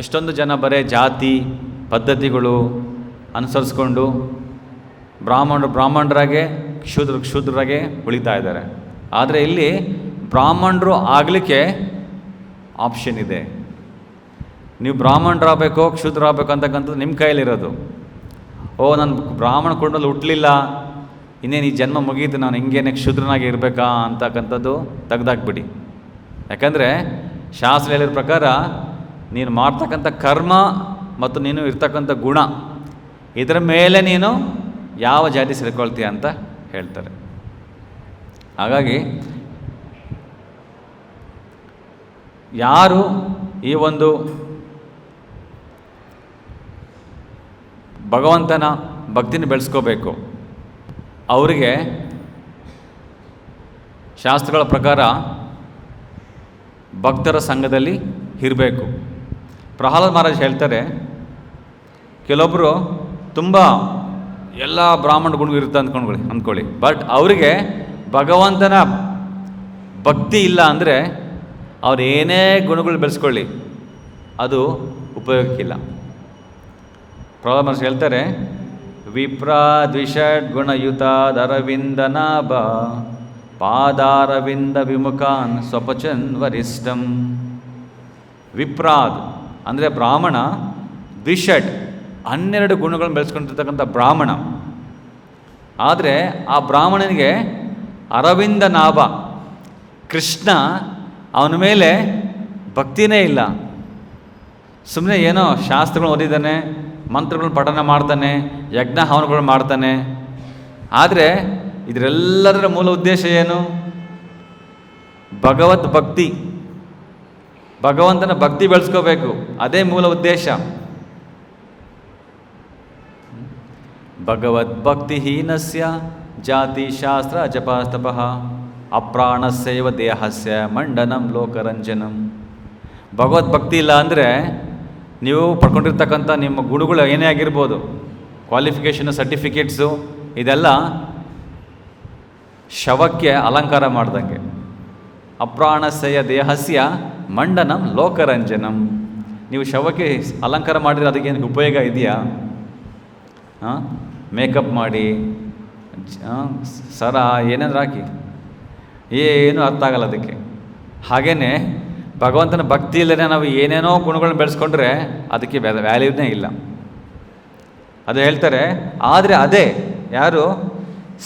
ಎಷ್ಟೊಂದು ಜನ ಬರೀ ಜಾತಿ ಪದ್ಧತಿಗಳು ಅನುಸರಿಸ್ಕೊಂಡು ಬ್ರಾಹ್ಮಣರಾಗೆ ಕ್ಷೂದ್ರರಾಗೆ ಉಳಿತಾ ಇದ್ದಾರೆ. ಆದರೆ ಇಲ್ಲಿ ಬ್ರಾಹ್ಮಣರು ಆಗಲಿಕ್ಕೆ ಆಪ್ಷನ್ ಇದೆ. ನೀವು ಬ್ರಾಹ್ಮಣರಾಗಬೇಕು ಕ್ಷೂದ್ರರಾಗಬೇಕು ಅಂತಕ್ಕಂಥದ್ದು ನಿಮ್ಮ ಕೈಯಲ್ಲಿರೋದು. ನಾನು ಬ್ರಾಹ್ಮಣ ಕುಟುಂಬದಲ್ಲಿ ಹುಟ್ಟಲಿಲ್ಲ, ಇನ್ನೇನು ಈ ಜನ್ಮ ಮುಗೀತು, ನಾನು ಹಿಂಗೇನೆ ಕ್ಷುದ್ರನಾಗಿ ಇರಬೇಕಾ ಅಂತಕ್ಕಂಥದ್ದು ತೆಗೆದಾಕ್ಬಿಡಿ. ಯಾಕಂದರೆ ಶಾಸ್ತ್ರ ಹೇಳಿದ ಪ್ರಕಾರ ನೀನು ಮಾಡ್ತಕ್ಕಂಥ ಕರ್ಮ ಮತ್ತು ನೀನು ಇರ್ತಕ್ಕಂಥ ಗುಣ, ಇದರ ಮೇಲೆ ನೀನು ಯಾವ ಜಾತಿ ಸೇರ್ಕೊಳ್ತೀಯ ಅಂತ ಹೇಳ್ತಾರೆ. ಹಾಗಾಗಿ ಯಾರು ಈ ಒಂದು ಭಗವಂತನ ಭಕ್ತಿನ ಬೆಳೆಸ್ಕೋಬೇಕು, ಅವರಿಗೆ ಶಾಸ್ತ್ರಗಳ ಪ್ರಕಾರ ಭಕ್ತರ ಸಂಘದಲ್ಲಿ ಇರಬೇಕು. ಪ್ರಹ್ಲಾದ್ ಮಹಾರಾಜ್ ಹೇಳ್ತಾರೆ, ಕೆಲವೊಬ್ಬರು ತುಂಬ ಎಲ್ಲ ಬ್ರಾಹ್ಮಣ ಗುಣ ಇರುತ್ತೆ ಅಂದ್ಕೊಳ್ಳಿ, ಬಟ್ ಅವರಿಗೆ ಭಗವಂತನ ಭಕ್ತಿ ಇಲ್ಲ ಅಂದರೆ ಅವ್ರು ಏನೇ ಗುಣಗಳು ಬೆಳೆಸ್ಕೊಳ್ಳಿ ಅದು ಉಪಯೋಗಕ್ಕಿಲ್ಲ. ಪ್ರಹ್ಲಾದ್ ಮಹಾರಾಜ್ ಹೇಳ್ತಾರೆ, ವಿಪ್ರ ದ್ವಿಷಡ್ ಗುಣಯುತಾದರವಿಂದನಾಭ ಪಾದಾರವಿಂದ ವಿಮುಖಾನ್ ಸ್ವಪಚನ್ ವರಿಷ್ಠಂ. ವಿಪ್ರಾದ್ ಅಂದರೆ ಬ್ರಾಹ್ಮಣ, ದ್ವಿಷಡ್ 12 ಗುಣಗಳನ್ನು ಬೆಳೆಸ್ಕೊಂಡಿರ್ತಕ್ಕಂಥ ಬ್ರಾಹ್ಮಣ. ಆದರೆ ಆ ಬ್ರಾಹ್ಮಣನಿಗೆ ಅರವಿಂದ ನಾಭ ಕೃಷ್ಣ ಅವನ ಮೇಲೆ ಭಕ್ತಿನೇ ಇಲ್ಲ. ಸುಮ್ಮನೆ ಏನೋ ಶಾಸ್ತ್ರಗಳು ಓದಿದ್ದಾನೆ, ಮಂತ್ರಗಳನ್ನ ಪಠನ ಮಾಡ್ತಾನೆ, ಯಜ್ಞ ಹವನಗಳು ಮಾಡ್ತಾನೆ. ಆದರೆ ಇದರೆಲ್ಲದರ ಮೂಲ ಉದ್ದೇಶ ಏನು? ಭಗವದ್ ಭಕ್ತಿ, ಭಗವಂತನ ಭಕ್ತಿ ಬೆಳೆಸ್ಕೋಬೇಕು, ಅದೇ ಮೂಲ ಉದ್ದೇಶ. ಭಗವದ್ಭಕ್ತಿಹೀನಸ್ಯ ಜಾತಿಶಾಸ್ತ್ರ ಜಪಸ್ತಪಃ ಅಪ್ರಾಣಸ್ಯೈವ ದೇಹಸ್ಯ ಮಂಡನಂ ಲೋಕರಂಜನಂ. ಭಗವದ್ಭಕ್ತಿ ಇಲ್ಲ ಅಂದರೆ ನೀವು ಪಡ್ಕೊಂಡಿರ್ತಕ್ಕಂಥ ನಿಮ್ಮ ಗುಣಗಳು ಏನೇ ಆಗಿರ್ಬೋದು, ಕ್ವಾಲಿಫಿಕೇಷನು, ಸರ್ಟಿಫಿಕೇಟ್ಸು, ಇದೆಲ್ಲ ಶವಕ್ಕೆ ಅಲಂಕಾರ ಮಾಡ್ದಂಗೆ. ಅಪ್ರಾಣಸ್ಯ ದೇಹಸ್ಯ ಮಂಡನಂ ಲೋಕರಂಜನಂ. ನೀವು ಶವಕ್ಕೆ ಅಲಂಕಾರ ಮಾಡಿದರೆ ಅದಕ್ಕೇನು ಉಪಯೋಗ ಇದೆಯಾ? ಮೇಕಪ್ ಮಾಡಿ, ಸರ ಏನಾದ್ರು ಹಾಕಿ, ಏನು ಅರ್ಥ ಆಗಲ್ಲ ಅದಕ್ಕೆ. ಹಾಗೆಯೇ ಭಗವಂತನ ಭಕ್ತಿ ಇಲ್ಲದೆ ನಾವು ಏನೇನೋ ಗುಣಗಳನ್ನ ಬೆಳೆಸ್ಕೊಂಡ್ರೆ ಅದಕ್ಕೆ ವ್ಯಾಲ್ಯೂನೇ ಇಲ್ಲ. ಅದು ಹೇಳ್ತಾರೆ. ಆದರೆ ಅದೇ ಯಾರು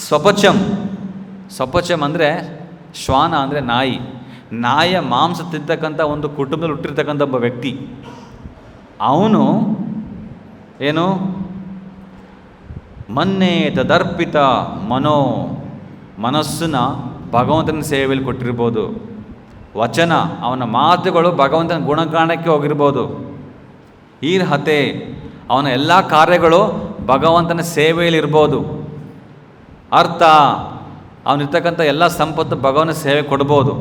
ಸ್ವಪಚಂ ಅಂದರೆ ಶ್ವಾನ ಅಂದರೆ ನಾಯಿ. ನಾಯಿಯ ಮಾಂಸ ತಿಂತಕ್ಕಂಥ ಒಂದು ಕುಟುಂಬದಲ್ಲಿ ಹುಟ್ಟಿರ್ತಕ್ಕಂಥ ಒಬ್ಬ ವ್ಯಕ್ತಿ, ಅವನು ಏನು ಮೊನ್ನೆ ತದರ್ಪಿತ ಮನಸ್ಸನ್ನ ಭಗವಂತನ ಸೇವೆಯಲ್ಲಿ ಕೊಟ್ಟಿರ್ಬೋದು. ವಚನ, ಅವನ ಮಾತುಗಳು ಭಗವಂತನ ಗುಣಗಾನಕ್ಕೆ ಹೋಗಿರ್ಬೋದು. ಈರ್ಹತೆ, ಅವನ ಎಲ್ಲ ಕಾರ್ಯಗಳು ಭಗವಂತನ ಸೇವೆಯಲ್ಲಿರ್ಬೋದು. ಅರ್ಥ, ಅವನಿರ್ತಕ್ಕಂಥ ಎಲ್ಲ ಸಂಪತ್ತು ಭಗವಂತನ ಸೇವೆ ಕೊಡ್ಬೋದು.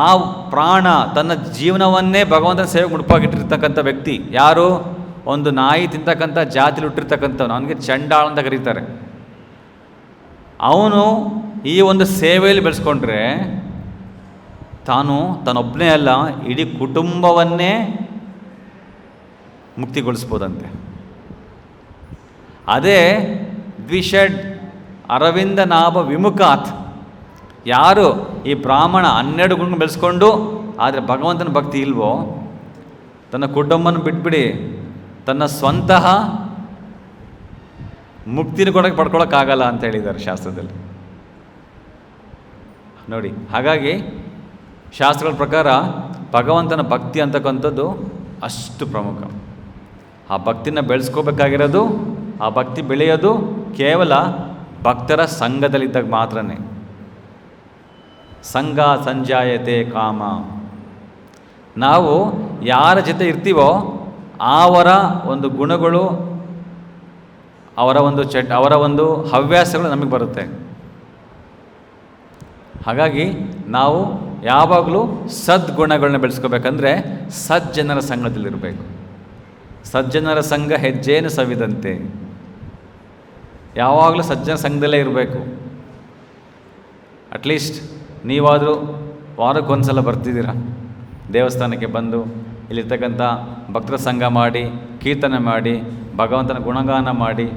ಆ ಪ್ರಾಣ ತನ್ನ ಜೀವನವನ್ನೇ ಭಗವಂತನ ಸೇವೆಗೆ ಮುಡುಪಾಗಿಟ್ಟಿರ್ತಕ್ಕಂಥ ವ್ಯಕ್ತಿ ಯಾರು? ಒಂದು ನಾಯಿ ತಿಂತಕ್ಕಂಥ ಜಾತಿಲಿ ಹುಟ್ಟಿರ್ತಕ್ಕಂಥವ್ನು, ಅವನಿಗೆ ಚಂಡಾಳ ಅಂತ ಕರೀತಾರೆ. ಅವನು ಈ ಒಂದು ಸೇವೆಯಲ್ಲಿ ಬೆಳೆಸ್ಕೊಂಡ್ರೆ ತಾನೊಬ್ಬನೇ ಅಲ್ಲ, ಇಡೀ ಕುಟುಂಬವನ್ನೇ ಮುಕ್ತಿಗೊಳಿಸ್ಬೋದಂತೆ. ಅದೇ ದ್ವಿಷಡ್ ಅರವಿಂದ ನಾಭ ವಿಮುಖಾತ್, ಯಾರು ಈ ಬ್ರಾಹ್ಮಣ 12 ಗುಣ ಬೆಳೆಸ್ಕೊಂಡು ಆದರೆ ಭಗವಂತನ ಭಕ್ತಿ ಇಲ್ವೋ, ತನ್ನ ಕುಟುಂಬನ ಬಿಟ್ಬಿಡಿ, ತನ್ನ ಸ್ವಂತಹ ಮುಕ್ತಿನ ಪಡ್ಕೊಳ್ಳೋಕ್ಕಾಗಲ್ಲ ಅಂತ ಹೇಳಿದ್ದಾರೆ ಶಾಸ್ತ್ರದಲ್ಲಿ ನೋಡಿ. ಹಾಗಾಗಿ ಶಾಸ್ತ್ರಗಳ ಪ್ರಕಾರ ಭಗವಂತನ ಭಕ್ತಿ ಅಂತಕ್ಕಂಥದ್ದು ಅಷ್ಟು ಪ್ರಮುಖ. ಆ ಭಕ್ತಿನ ಬೆಳೆಸ್ಕೋಬೇಕಾಗಿರೋದು, ಆ ಭಕ್ತಿ ಬೆಳೆಯೋದು ಕೇವಲ ಭಕ್ತರ ಸಂಘದಲ್ಲಿದ್ದಾಗ ಮಾತ್ರನೇ. ಸಂಘ ಸಂಜಾಯತೆ ಕಾಮ. ನಾವು ಯಾರ ಜೊತೆ ಇರ್ತೀವೋ ಅವರ ಒಂದು ಗುಣಗಳು, ಅವರ ಒಂದು ಹವ್ಯಾಸಗಳು ನಮಗೆ ಬರುತ್ತೆ. ಹಾಗಾಗಿ ನಾವು ಯಾವಾಗಲೂ ಸದ್ಗುಣಗಳನ್ನ ಬೆಳೆಸ್ಕೋಬೇಕಂದ್ರೆ ಸಜ್ಜನರ ಸಂಘದಲ್ಲಿರಬೇಕು. ಸಜ್ಜನರ ಸಂಘ ಹೆಜ್ಜೇನು ಸವಿದಂತೆ. ಯಾವಾಗಲೂ ಸಜ್ಜನ ಸಂಘದಲ್ಲೇ ಇರಬೇಕು. ಅಟ್ಲೀಸ್ಟ್ ನೀವಾದರೂ ವಾರಕ್ಕೊಂದು ಸಲ ಬರ್ತಿದ್ದೀರ ದೇವಸ್ಥಾನಕ್ಕೆ ಬಂದು ಇಲ್ಲಿರ್ತಕ್ಕಂಥ ಭಕ್ತರ ಸಂಘ ಮಾಡಿ, ಕೀರ್ತನೆ ಮಾಡಿ, ಭಗವಂತನ ಗುಣಗಾನ ಮಾಡಿ,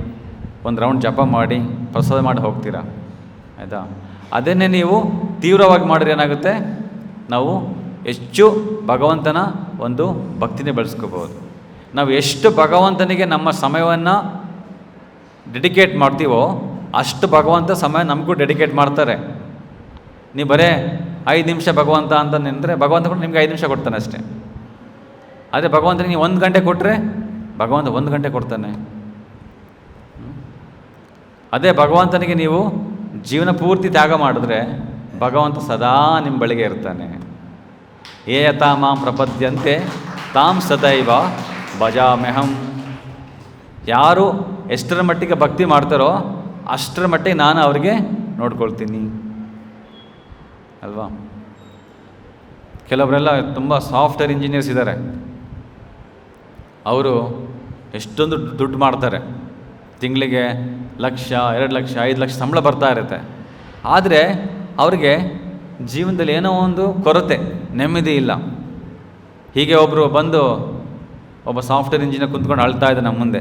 ಒಂದು ರೌಂಡ್ ಜಪ ಮಾಡಿ, ಪ್ರಸಾದ ಮಾಡಿ ಹೋಗ್ತೀರಾ, ಆಯಿತಾ? ಅದನ್ನೇ ನೀವು ತೀವ್ರವಾಗಿ ಮಾಡಿದ್ರೆ ಏನಾಗುತ್ತೆ, ನಾವು ಹೆಚ್ಚು ಭಗವಂತನ ಒಂದು ಭಕ್ತಿನೇ ಬೆಳೆಸ್ಕೋಬೋದು. ನಾವು ಎಷ್ಟು ಭಗವಂತನಿಗೆ ನಮ್ಮ ಸಮಯವನ್ನು ಡೆಡಿಕೇಟ್ ಮಾಡ್ತೀವೋ ಅಷ್ಟು ಭಗವಂತ ಸಮಯ ನಮಗೂ ಡೆಡಿಕೇಟ್ ಮಾಡ್ತಾರೆ. ನೀವು ಬರೇ 5 ನಿಮಿಷ ಭಗವಂತ ಅಂತ ನಿಂದರೆ ಭಗವಂತ ಕೂಡ ನಿಮ್ಗೆ 5 ನಿಮಿಷ ಕೊಡ್ತಾನೆ ಅಷ್ಟೇ. ಅದೇ ಭಗವಂತನಿಗೆ ನೀವು 1 ಗಂಟೆ ಕೊಟ್ಟರೆ ಭಗವಂತ 1 ಗಂಟೆ ಕೊಡ್ತಾನೆ. ಅದೇ ಭಗವಂತನಿಗೆ ನೀವು ಜೀವನ ಪೂರ್ತಿ ತ್ಯಾಗ ಮಾಡಿದ್ರೆ ಭಗವಂತ ಸದಾ ನಿಮ್ಮ ಬಳಿಗೆ ಇರ್ತಾನೆ. ಏ ಯಥಾ ಮಾಂ ಪ್ರಪದ್ಯಂತೆ ತಾಂ ಸದೈವ ಭಜಾಮ್ಯಹಂ. ಯಾರು ಎಷ್ಟರ ಮಟ್ಟಿಗೆ ಭಕ್ತಿ ಮಾಡ್ತಾರೋ ಅಷ್ಟರ ಮಟ್ಟಿಗೆ ನಾನು ಅವರಿಗೆ ನೋಡ್ಕೊಳ್ತೀನಿ ಅಲ್ವಾ? ಕೆಲವರೆಲ್ಲ ತುಂಬ ಸಾಫ್ಟ್ವೇರ್ ಇಂಜಿನಿಯರ್ಸ್ ಇದ್ದಾರೆ, ಅವರು ಎಷ್ಟೊಂದು ದುಡ್ಡು ಮಾಡ್ತಾರೆ, ತಿಂಗಳಿಗೆ 1 ಲಕ್ಷ 2 ಲಕ್ಷ 5 ಲಕ್ಷ ಸಂಬಳ ಬರ್ತಾ ಇರುತ್ತೆ. ಆದರೆ ಅವ್ರಿಗೆ ಜೀವನದಲ್ಲಿ ಏನೋ ಒಂದು ಕೊರತೆ, ನೆಮ್ಮದಿ ಇಲ್ಲ. ಹೀಗೆ ಒಬ್ಬರು ಬಂದು ಒಬ್ಬ ಸಾಫ್ಟ್ವೇರ್ ಇಂಜಿನಿಯರ್ ಕುಂತ್ಕೊಂಡು ಅಳ್ತಾ ಇದ್ದ ನಮ್ಮ ಮುಂದೆ.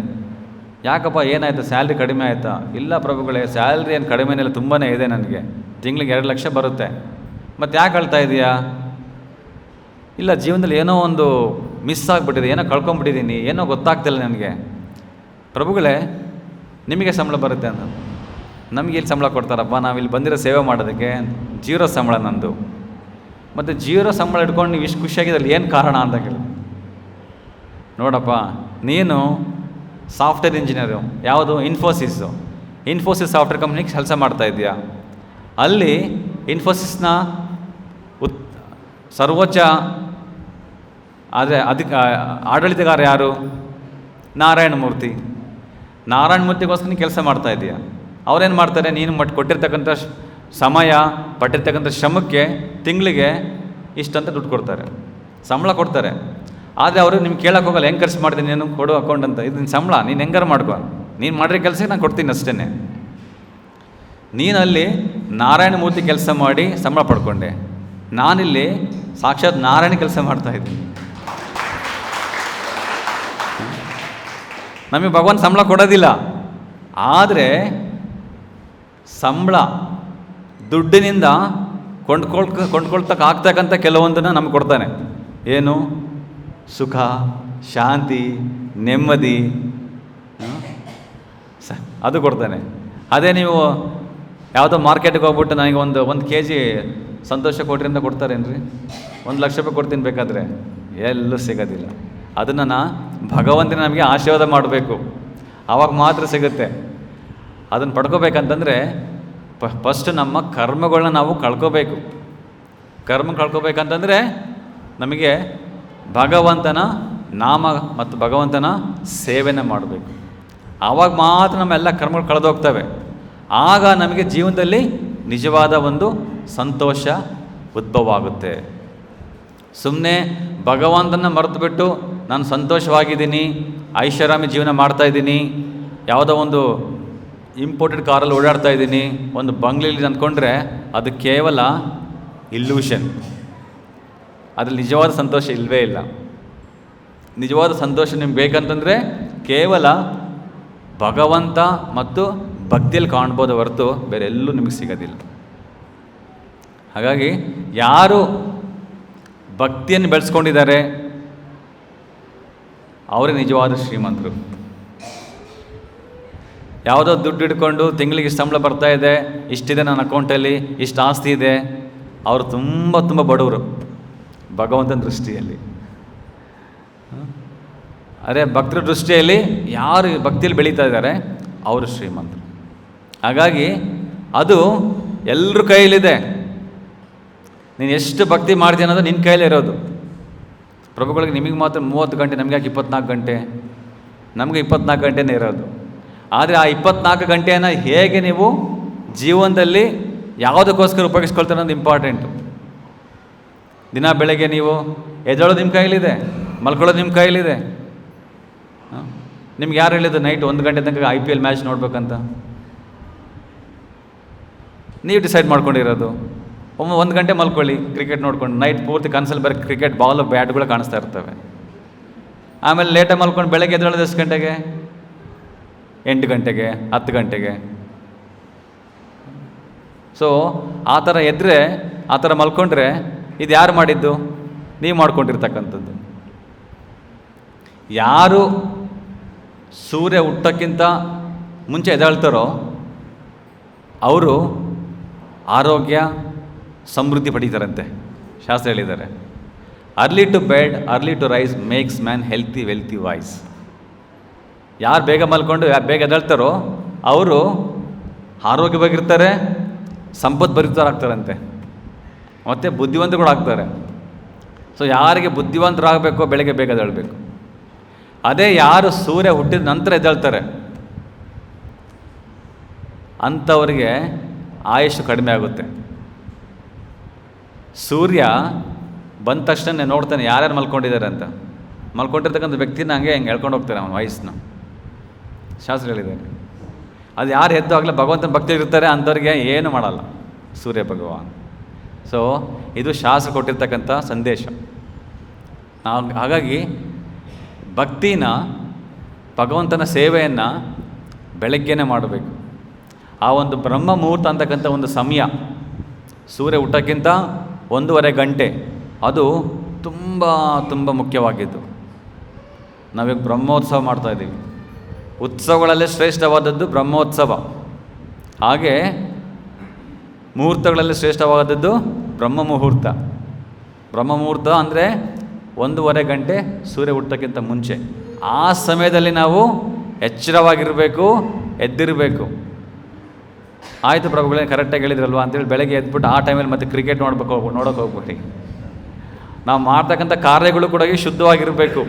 ಯಾಕಪ್ಪ ಏನಾಯಿತು, ಸ್ಯಾಲ್ರಿ ಕಡಿಮೆ ಆಯಿತಾ? ಇಲ್ಲ ಪ್ರಭುಗಳೇ, ಸ್ಯಾಲ್ರಿ ಏನು ಕಡಿಮೆನಿಲ್ಲ, ತುಂಬಾ ಇದೆ, ನನಗೆ ತಿಂಗಳಿಗೆ 2 ಲಕ್ಷ ಬರುತ್ತೆ. ಮತ್ತು ಯಾಕೆ ಅಳ್ತಾ ಇದೆಯಾ? ಇಲ್ಲ, ಜೀವನದಲ್ಲಿ ಏನೋ ಒಂದು ಮಿಸ್ ಆಗಿಬಿಟ್ಟಿದೆ, ಏನೋ ಕಳ್ಕೊಂಬಿಟ್ಟಿದ್ದೀನಿ, ಏನೋ ಗೊತ್ತಾಗ್ತಿಲ್ಲ ನನಗೆ. ಪ್ರಭುಗಳೇ, ನಿಮಗೆ ಸಂಬಳ ಬರುತ್ತೆ ಅಂತ. ನಮಗೆ ಇಲ್ಲಿ ಸಂಬಳ ಕೊಡ್ತಾರಪ್ಪ, ನಾವಿಲ್ಲಿ ಬಂದಿರೋ ಸೇವೆ ಮಾಡೋದಕ್ಕೆ 0 ಸಂಬಳ ನಂದು. ಮತ್ತು 0 ಸಂಬಳ ಇಟ್ಕೊಂಡು ನೀವು ಇಷ್ಟು ಖುಷಿಯಾಗಿದ್ದಲ್ಲಿ ಏನು ಕಾರಣ ಅಂತ ಕೇಳಿ. ನೋಡಪ್ಪ, ನೀನು ಸಾಫ್ಟ್ವೇರ್ ಇಂಜಿನಿಯರು, ಯಾವುದು ಇನ್ಫೋಸಿಸ್ ಸಾಫ್ಟ್ವೇರ್ ಕಂಪ್ನಿಗೆ ಕೆಲಸ ಮಾಡ್ತಾ ಇದೆಯಾ? ಅಲ್ಲಿ ಇನ್ಫೋಸಿಸ್ನ ಸರ್ವೋಚ್ಚ ಆದರೆ ಆಡಳಿತಗಾರ ಯಾರು? ನಾರಾಯಣ ಮೂರ್ತಿಗೋಸ್ಕರ ನೀನು ಕೆಲಸ ಮಾಡ್ತಾ ಇದೆಯಾ? ಅವರೇನು ಮಾಡ್ತಾರೆ, ನೀನು ಕೊಟ್ಟಿರ್ತಕ್ಕಂಥ ಸಮಯ, ಪಟ್ಟಿರ್ತಕ್ಕಂಥ ಶ್ರಮಕ್ಕೆ ತಿಂಗಳಿಗೆ ಇಷ್ಟಂತ ದುಡ್ಡು ಕೊಡ್ತಾರೆ, ಸಂಬಳ ಕೊಡ್ತಾರೆ. ಆದರೆ ಅವರು ನಿಮ್ಗೆ ಕೇಳೋಕೆ ಹೋಗಲ್ಲ, ಹೆಂಗೆ ಖರ್ಚು ಮಾಡ್ತೀನಿ ನೀನು, ಕೊಡು ಅಕೌಂಟ್ ಅಂತ. ಇದು ನಿನ್ನ ಸಂಬಳ, ನೀನು ಹೆಂಗಾರು ಮಾಡ್ಕೊ, ನೀನು ಮಾಡಿರೋ ಕೆಲಸಕ್ಕೆ ನಾನು ಕೊಡ್ತೀನಿ ಅಷ್ಟೇ. ನೀನಲ್ಲಿ ನಾರಾಯಣ ಮೂರ್ತಿ ಕೆಲಸ ಮಾಡಿ ಸಂಬಳ ಪಡ್ಕೊಂಡೆ, ನಾನಿಲ್ಲಿ ಸಾಕ್ಷಾತ್ ನಾರಾಯಣ ಕೆಲಸ ಮಾಡ್ತಾಯಿದ್ದೀನಿ. ನಮಗೆ ಭಗವಂತ ಸಂಬಳ ಕೊಡೋದಿಲ್ಲ, ಆದರೆ ಸಂಬಳ ದುಡ್ಡಿನಿಂದ ಕೊಂಡ್ಕೊಳ್ತಕ್ಕಾಗ್ತಕ್ಕಂಥ ಕೆಲವೊಂದನ್ನು ನಮಗೆ ಕೊಡ್ತಾನೆ. ಏನು? ಸುಖ, ಶಾಂತಿ, ನೆಮ್ಮದಿ, ಅದು ಕೊಡ್ತಾನೆ. ಅದೇ ನೀವು ಯಾವುದೋ ಮಾರ್ಕೆಟ್ಗೆ ಹೋಗ್ಬಿಟ್ಟು ನನಗೆ ಒಂದು kg ಸಂತೋಷ ಕೊಡ್ರಿ ಅಂತ ಕೊಡ್ತಾರೇನ್ರಿ? 1 ಲಕ್ಷ ರೂಪಾಯಿ ಕೊಡ್ತೀನಿ ಬೇಕಾದರೆ, ಎಲ್ಲೂ ಸಿಗೋದಿಲ್ಲ. ಅದನ್ನು ಭಗವಂತನ ನಮಗೆ ಆಶೀರ್ವಾದ ಮಾಡಬೇಕು, ಆವಾಗ ಮಾತ್ರ ಸಿಗುತ್ತೆ. ಅದನ್ನು ಪಡ್ಕೋಬೇಕಂತಂದರೆ ಫಸ್ಟ್ ನಮ್ಮ ಕರ್ಮಗಳನ್ನ ನಾವು ಕಳ್ಕೋಬೇಕು. ಕಳ್ಕೋಬೇಕಂತಂದರೆ ನಮಗೆ ಭಗವಂತನ ನಾಮ ಮತ್ತು ಭಗವಂತನ ಸೇವೆನ ಮಾಡಬೇಕು. ಆವಾಗ ಮಾತ್ರ ನಮ್ಮೆಲ್ಲ ಕರ್ಮಗಳು ಕಳೆದೋಗ್ತವೆ. ಆಗ ನಮಗೆ ಜೀವನದಲ್ಲಿ ನಿಜವಾದ ಒಂದು ಸಂತೋಷ ಉದ್ಭವ ಆಗುತ್ತೆ. ಸುಮ್ಮನೆ ಭಗವಂತನ ಮರೆತುಬಿಟ್ಟು ನಾನು ಸಂತೋಷವಾಗಿದ್ದೀನಿ, ಐಷಾರಾಮಿ ಜೀವನ ಮಾಡ್ತಾಯಿದ್ದೀನಿ, ಯಾವುದೋ ಒಂದು ಇಂಪೋರ್ಟೆಡ್ ಕಾರಲ್ಲಿ ಓಡಾಡ್ತಾ ಇದ್ದೀನಿ, ಒಂದು ಬಂಗ್ಲೆಯಲ್ಲಿ ಅಂದ್ಕೊಂಡ್ರೆ ಅದು ಕೇವಲ ಇಲ್ಯೂಷನ್. ಅದ್ರಲ್ಲಿ ನಿಜವಾದ ಸಂತೋಷ ಇಲ್ಲವೇ ಇಲ್ಲ. ನಿಜವಾದ ಸಂತೋಷ ನಿಮ್ಗೆ ಬೇಕಂತಂದರೆ ಕೇವಲ ಭಗವಂತ ಮತ್ತು ಭಕ್ತಿಯಲ್ಲಿ ಕಾಣ್ಬೋದು ಹೊರತು ಬೇರೆ ಎಲ್ಲೂ ನಿಮಗೆ ಸಿಗೋದಿಲ್ಲ. ಹಾಗಾಗಿ ಯಾರು ಭಕ್ತಿಯನ್ನು ಬೆಳೆಸ್ಕೊಂಡಿದ್ದಾರೆ ಅವರೇ ನಿಜವಾದ ಶ್ರೀಮಂತರು. ಯಾವುದೋ ದುಡ್ಡು ಹಿಡ್ಕೊಂಡು ತಿಂಗಳಿಗೆ ಸಂಬಳ ಬರ್ತಾ ಇದೆ, ಇಷ್ಟಿದೆ ನನ್ನ ಅಕೌಂಟಲ್ಲಿ, ಇಷ್ಟು ಆಸ್ತಿ ಇದೆ, ಅವರು ತುಂಬ ತುಂಬ ಬಡವರು ಭಗವಂತನ ದೃಷ್ಟಿಯಲ್ಲಿ. ಅದೇ ಭಕ್ತರ ದೃಷ್ಟಿಯಲ್ಲಿ ಯಾರು ಭಕ್ತಿಯಲ್ಲಿ ಬೆಳೀತಾ ಇದ್ದಾರೆ ಅವರು ಶ್ರೀಮಂತರು. ಹಾಗಾಗಿ ಅದು ಎಲ್ಲರ ಕೈಯಲ್ಲಿದೆ. ನೀನು ಎಷ್ಟು ಭಕ್ತಿ ಮಾಡ್ತೀಯ ಅನ್ನೋದು ನಿನ್ನ ಕೈಯಲ್ಲೇ ಇರೋದು. ಪ್ರಭುಗಳಿಗೆ ನಿಮಗೆ ಮಾತ್ರ 30 ಗಂಟೆ, ನಮಗೆ ಯಾಕೆ 24 ಗಂಟೆ? ನಮಗೆ 24 ಗಂಟೆನೇ ಇರೋದು. ಆದರೆ ಆ 24 ಗಂಟೆಯನ್ನು ಹೇಗೆ ನೀವು ಜೀವನದಲ್ಲಿ ಯಾವುದಕ್ಕೋಸ್ಕರ ಉಪಯೋಗಿಸ್ಕೊಳ್ತಾರೆ ಅನ್ನೋದು ಇಂಪಾರ್ಟೆಂಟು. ದಿನ ಬೆಳಗ್ಗೆ ನೀವು ಎದ್ದೇಳೋದು ನಿಮ್ಮ ಕೈಲಿದೆ, ಮಲ್ಕೊಳ್ಳೋದು ನಿಮ್ಮ ಕೈಲಿದೆ. ನಿಮ್ಗೆ ಯಾರು ಹೇಳಿದ್ದು ನೈಟ್ 1 ಗಂಟೆ ತನಕ IPL ಮ್ಯಾಚ್ ನೋಡ್ಬೇಕಂತ? ನೀವು ಡಿಸೈಡ್ ಮಾಡ್ಕೊಂಡಿರೋದು. 1 ಗಂಟೆ ಮಲ್ಕೊಳ್ಳಿ ಕ್ರಿಕೆಟ್ ನೋಡ್ಕೊಂಡು, ನೈಟ್ ಪೂರ್ತಿ ಕನಸಲ್ಲಿ ಬರೀ ಕ್ರಿಕೆಟ್ ಬಾಲು ಬ್ಯಾಟ್ಗಳು ಕಾಣಿಸ್ತಾ ಇರ್ತವೆ. ಆಮೇಲೆ ಲೇಟಾಗಿ ಮಲ್ಕೊಂಡು ಬೆಳಗ್ಗೆ ಎದ್ದೇಳೋದು ಎಷ್ಟು ಗಂಟೆಗೆ? 8 ಗಂಟೆಗೆ, 10 ಗಂಟೆಗೆ. ಸೊ ಆ ಥರ ಎದ್ದರೆ, ಆ ಥರ ಮಲ್ಕೊಂಡ್ರೆ ಇದು ಯಾರು ಮಾಡಿದ್ದು? ನೀವು ಮಾಡ್ಕೊಂಡಿರ್ತಕ್ಕಂಥದ್ದು. ಯಾರು ಸೂರ್ಯ ಹುಟ್ಟೋಕ್ಕಿಂತ ಮುಂಚೆ ಎದ್ದೇಳ್ತಾರೋ ಅವರು ಆರೋಗ್ಯ ಸಮೃದ್ಧಿ ಪಡೀತಾರಂತೆ. ಶಾಸ್ತ್ರ ಹೇಳಿದ್ದಾರೆ, early to bed early to rise makes man healthy wealthy wise. ಯಾರು ಬೇಗ ಮಲ್ಕೊಂಡು ಯಾರು ಬೇಗ ಎದ್ದೇಳ್ತಾರೋ ಅವರು ಆರೋಗ್ಯವಾಗಿರ್ತಾರೆ, ಸಂಪತ್ತು ಭರಿತರಾಗ್ತಾರಂತೆ, ಮತ್ತು ಬುದ್ಧಿವಂತರು ಆಗ್ತಾರೆ. ಸೊ ಯಾರಿಗೆ ಬುದ್ಧಿವಂತರಾಗಬೇಕೋ ಬೆಳಗ್ಗೆ ಬೇಗ ಎದ್ದೇಳಬೇಕು. ಅದೇ ಯಾರು ಸೂರ್ಯ ಹುಟ್ಟಿದ ನಂತರ ಎದ್ದೇಳ್ತಾರೆ ಅಂಥವರಿಗೆ ಆಯುಷ್ ಕಡಿಮೆ ಆಗುತ್ತೆ. ಸೂರ್ಯ ಬಂದ ತಕ್ಷಣ ನೋಡ್ತಾನೆ ಯಾರ್ಯಾರು ಮಲ್ಕೊಂಡಿದ್ದಾರೆ ಅಂತ. ಮಲ್ಕೊಂಡಿರ್ತಕ್ಕಂಥ ವ್ಯಕ್ತಿನ ಹಂಗೆ ಹೇಳ್ಕೊಂಡು ಹೋಗ್ತಾರೆ ಅವನ ವಯಸ್ಸನ್ನ. ಶಾಸ್ತ್ರ ಹೇಳಿದ್ದಾರೆ. ಅದು ಯಾರು ಎದ್ದು ಆಗಲೇ ಭಗವಂತನ ಭಕ್ತಿ ಇರ್ತಾರೆ ಅಂಥವ್ರಿಗೆ ಏನು ಮಾಡಲ್ಲ ಸೂರ್ಯ ಭಗವಾನ್. ಸೊ ಇದು ಶಾಸ್ತ್ರ ಕೊಟ್ಟಿರ್ತಕ್ಕಂಥ ಸಂದೇಶ. ಹಾಗಾಗಿ ಭಕ್ತಿನ, ಭಗವಂತನ ಸೇವೆಯನ್ನು ಬೆಳಗ್ಗೆನೇ ಮಾಡಬೇಕು. ಆ ಒಂದು ಬ್ರಹ್ಮ ಮುಹೂರ್ತ ಅಂತಕ್ಕಂಥ ಒಂದು ಸಮಯ, ಸೂರ್ಯ ಹುಟ್ಟೋಕ್ಕಿಂತ 1.5 ಗಂಟೆ, ಅದು ತುಂಬ ತುಂಬ ಮುಖ್ಯವಾಗಿದ್ದು. ನಾವೀಗ ಬ್ರಹ್ಮೋತ್ಸವ ಮಾಡ್ತಾಯಿದ್ದೀವಿ. ಉತ್ಸವಗಳಲ್ಲೇ ಶ್ರೇಷ್ಠವಾದದ್ದು ಬ್ರಹ್ಮೋತ್ಸವ. ಹಾಗೆ ಮುಹೂರ್ತಗಳಲ್ಲಿ ಶ್ರೇಷ್ಠವಾದದ್ದು ಬ್ರಹ್ಮ ಮುಹೂರ್ತ. ಬ್ರಹ್ಮ ಮುಹೂರ್ತ ಅಂದರೆ 1.5 ಗಂಟೆ ಸೂರ್ಯ ಹುಟ್ಟೋಕ್ಕಿಂತ ಮುಂಚೆ. ಆ ಸಮಯದಲ್ಲಿ ನಾವು ಎಚ್ಚರವಾಗಿರಬೇಕು, ಎದ್ದಿರಬೇಕು. ಆಯಿತು ಪ್ರಭುಗಳೇ ಕರೆಕ್ಟಾಗಿ ಹೇಳಿದ್ರಲ್ವ ಅಂತೇಳಿ ಬೆಳಗ್ಗೆ ಎದ್ಬಿಟ್ಟು ಆ ಟೈಮಲ್ಲಿ ಮತ್ತೆ ಕ್ರಿಕೆಟ್ ನೋಡೋಕೆ ಹೋಗ್ಬಿಟ್ಟು ನಾವು ಮಾಡ್ತಕ್ಕಂಥ ಕಾರ್ಯಗಳು ಕೂಡ ಶುದ್ಧವಾಗಿರಬೇಕು.